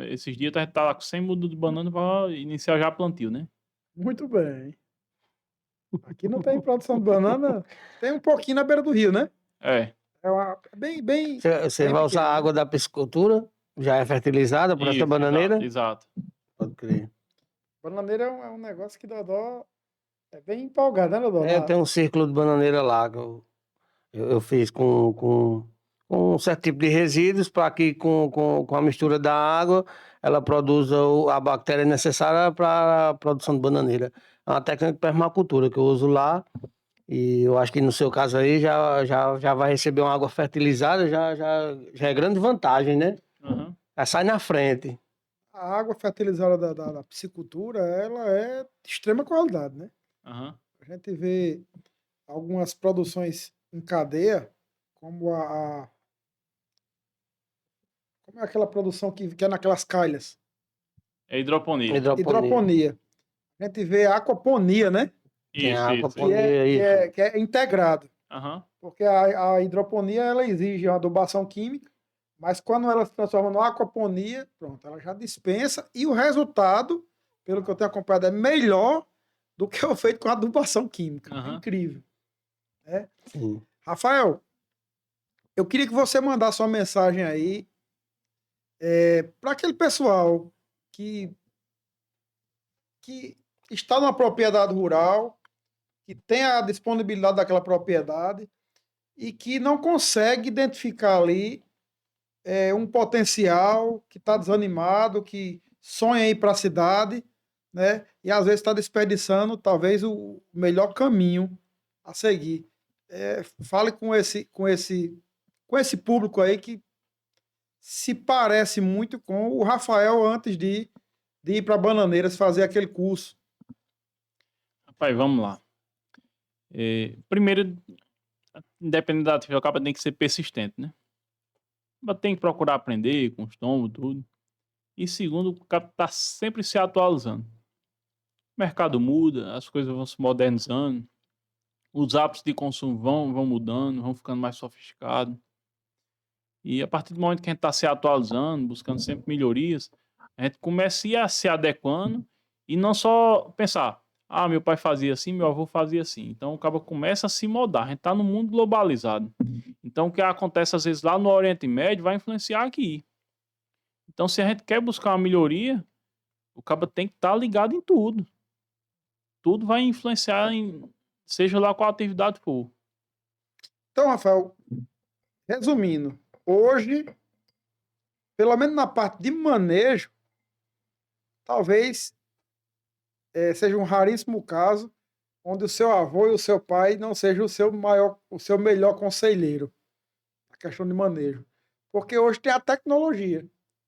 Esses dias a gente tá lá com 100 mudas de banana para iniciar já plantio, né? Muito bem. Aqui não tem produção de banana, tem um pouquinho na beira do rio, né? É, É bem, Você bem vai usar pequeno, a né? água da piscicultura, já é fertilizada por essa isso, bananeira? exato. Pode crer. Bananeira é um negócio que Dodó é bem empolgado, né, Dodó? É, tem um círculo de bananeira lá que eu fiz com um certo tipo de resíduos para que com a mistura da água ela produza a bactéria necessária para a produção de bananeira. É uma técnica de permacultura que eu uso lá e eu acho que no seu caso aí já vai receber uma água fertilizada, já é grande vantagem, né? Aham, Já sai na frente. A água fertilizada da piscicultura, ela é de extrema qualidade, né? aham. A gente vê algumas produções em cadeia, como como é aquela produção que é naquelas calhas? É hidroponia. Hidroponia. Hidroponia. A gente vê a aquaponia, né? Tem a Isso, isso, Que isso. aquaponia, isso. que é integrado. Aham, Porque a hidroponia, ela exige uma adubação química, mas quando ela se transforma no aquaponia, pronto, ela já dispensa e o resultado, pelo que eu tenho acompanhado, é melhor do que o feito com a adubação química. É aham. incrível. Né? Sim. Rafael, eu queria que você mandasse uma mensagem aí para aquele pessoal que, que está numa propriedade rural, que tem a disponibilidade daquela propriedade e que não consegue identificar ali um potencial, que está desanimado, que sonha ir para a cidade, né? E às vezes está desperdiçando talvez o melhor caminho a seguir. Fale com esse público aí que se parece muito com o Rafael antes de ir para Bananeiras fazer aquele curso. Rapaz, vamos lá. Primeiro, independente da atividade, o cara tem que ser persistente, né? Mas tem que procurar aprender com os tombos, tudo. E segundo, o cara tá sempre se atualizando. O mercado muda, as coisas vão se modernizando, os hábitos de consumo vão mudando, vão ficando mais sofisticados. E a partir do momento que a gente está se atualizando, buscando sempre melhorias, a gente começa a ir se adequando e não só pensar, meu pai fazia assim, meu avô fazia assim. Então o cara começa a se moldar. A gente está no mundo globalizado. Então o que acontece às vezes lá no Oriente Médio vai influenciar aqui. Então se a gente quer buscar uma melhoria, o cara tem que estar ligado em tudo. Tudo vai influenciar seja lá qual atividade for. Então, Rafael, resumindo, hoje, pelo menos na parte de manejo, talvez seja um raríssimo caso onde o seu avô e o seu pai não sejam o seu melhor conselheiro na questão de manejo. Porque hoje tem a tecnologia,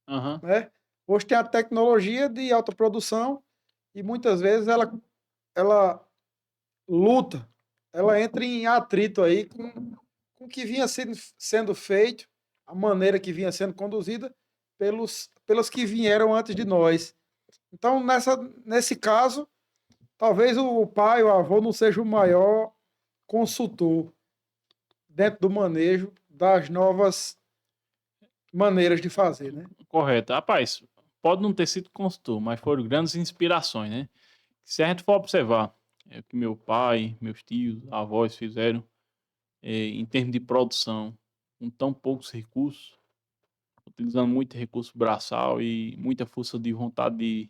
Uhum. né? Hoje tem a tecnologia de alta produção e muitas vezes ela luta, ela entra em atrito aí com o que vinha sendo feito, a maneira que vinha sendo conduzida pelos que vieram antes de nós. Então, nesse caso, talvez o pai, o avô, não seja o maior consultor dentro do manejo das novas maneiras de fazer, né? Correto. Rapaz, pode não ter sido consultor, mas foram grandes inspirações, né? Se a gente for observar o que meu pai, meus tios, avós fizeram em termos de produção, com tão poucos recursos, utilizando muito recurso braçal e muita força de vontade de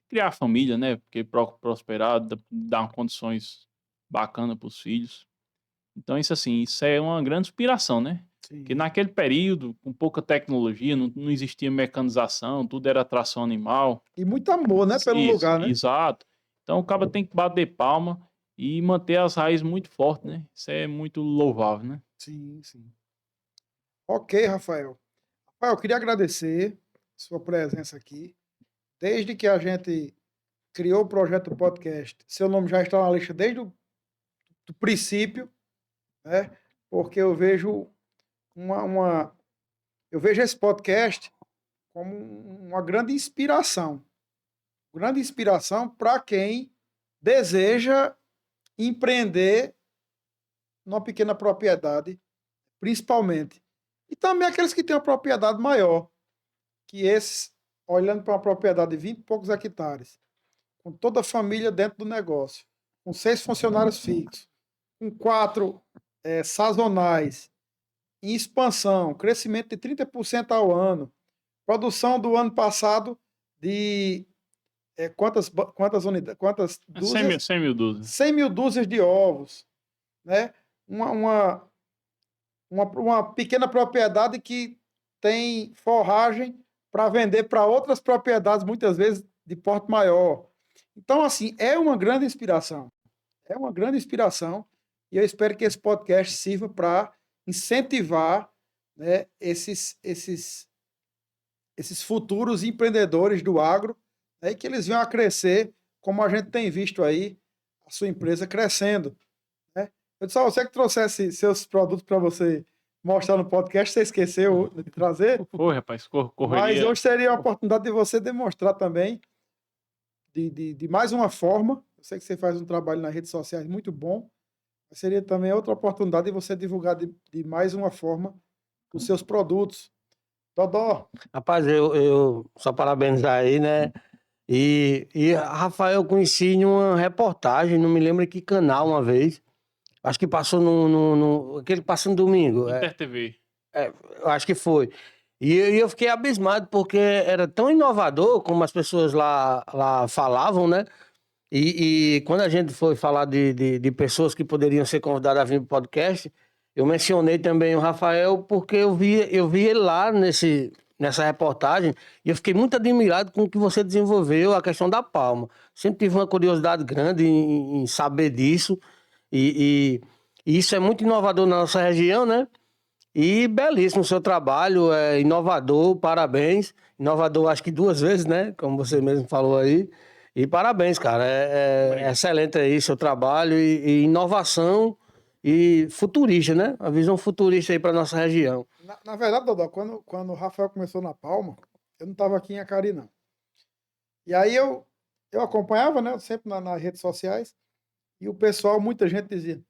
criar família, né? Porque prosperar, dar condições bacanas para os filhos. Então, isso é uma grande inspiração, né? Sim. Porque naquele período, com pouca tecnologia, não existia mecanização, tudo era tração animal. E muito amor, né? Pelo lugar, né? Exato. Então o cara tem que bater palma e manter as raízes muito fortes, né? Isso é muito louvável, né? Sim, sim. Ok, Rafael. Rafael, eu queria agradecer sua presença aqui. Desde que a gente criou o projeto do podcast, seu nome já está na lista desde o do princípio, né? Porque eu vejo eu vejo esse podcast como uma grande inspiração para quem deseja empreender numa pequena propriedade, principalmente. E também aqueles que têm uma propriedade maior, que esses, olhando para uma propriedade de 20 e poucos hectares, com toda a família dentro do negócio, com 6 funcionários fixos, com 4 sazonais, em expansão, crescimento de 30% ao ano, produção do ano passado de quantas unidades? Quantas dúzias? 100 mil dúzias. 100 mil dúzias de ovos, né? Uma pequena propriedade que tem forragem para vender para outras propriedades, muitas vezes de porte maior. Então, assim, é uma grande inspiração. É uma grande inspiração e eu espero que esse podcast sirva para incentivar, né, esses futuros empreendedores do agro, né, e que eles venham a crescer, como a gente tem visto aí a sua empresa crescendo. Né? Eu disse, você que trouxesse seus produtos para você mostrar no podcast, você esqueceu de trazer? Foi, rapaz, correria. Mas hoje seria a oportunidade de você demonstrar também de mais uma forma. Eu sei que você faz um trabalho nas redes sociais muito bom, mas seria também outra oportunidade de você divulgar de mais uma forma os seus produtos. Dodó. Rapaz, eu só parabenizar aí, né? E Rafael, eu conheci em uma reportagem, não me lembro que canal uma vez. Acho que passou aquele passa no domingo. Inter TV. Eu acho que foi. E eu fiquei abismado porque era tão inovador como as pessoas lá falavam, né? E quando a gente foi falar de pessoas que poderiam ser convidadas a vir para o podcast, eu mencionei também o Rafael porque eu vi ele lá nessa reportagem e eu fiquei muito admirado com o que você desenvolveu, a questão da palma. Sempre tive uma curiosidade grande em saber disso e isso é muito inovador na nossa região, né? E belíssimo o seu trabalho, é inovador, parabéns. Inovador acho que 2 vezes, né? Como você mesmo falou aí. E parabéns, cara. É excelente aí seu trabalho e inovação e futurista, né? Uma visão futurista aí para nossa região. Na verdade, Dodô, quando o Rafael começou na Palma, eu não estava aqui em Acari, não. E aí eu acompanhava, né, sempre nas redes sociais, e o pessoal, muita gente dizia,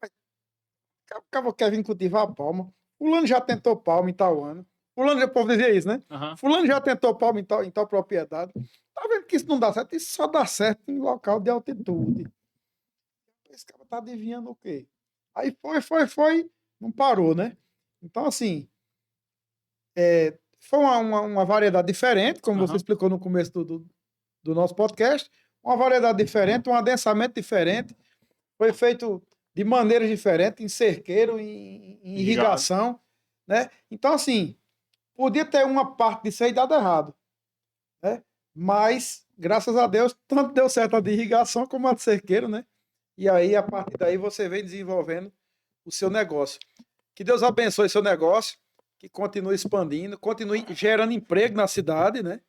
o cara quer vir cultivar a palma, fulano já tentou palma em tal ano, fulano, o povo dizia isso, né? Aham. Fulano já tentou palma em tal propriedade, tá vendo que isso não dá certo? Isso só dá certo em local de altitude. Esse cara tá adivinhando o quê? Aí foi, não parou, né? Então, assim, foi uma variedade diferente, como você Aham. explicou no começo do nosso podcast, uma variedade diferente, um adensamento diferente, foi feito de maneiras diferentes, em cerqueiro, em irrigação, né? Então, assim, podia ter uma parte disso aí dado errado, né? Mas, graças a Deus, tanto deu certo a de irrigação como a de cerqueiro, né? E aí, a partir daí, você vem desenvolvendo o seu negócio. Que Deus abençoe seu negócio, que continue expandindo, continue gerando emprego na cidade, né?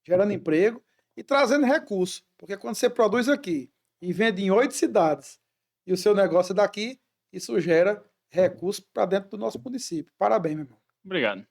Gerando emprego e trazendo recursos. Porque quando você produz aqui e vende em 8 cidades e o seu negócio é daqui, isso gera recursos para dentro do nosso município. Parabéns, meu irmão. Obrigado.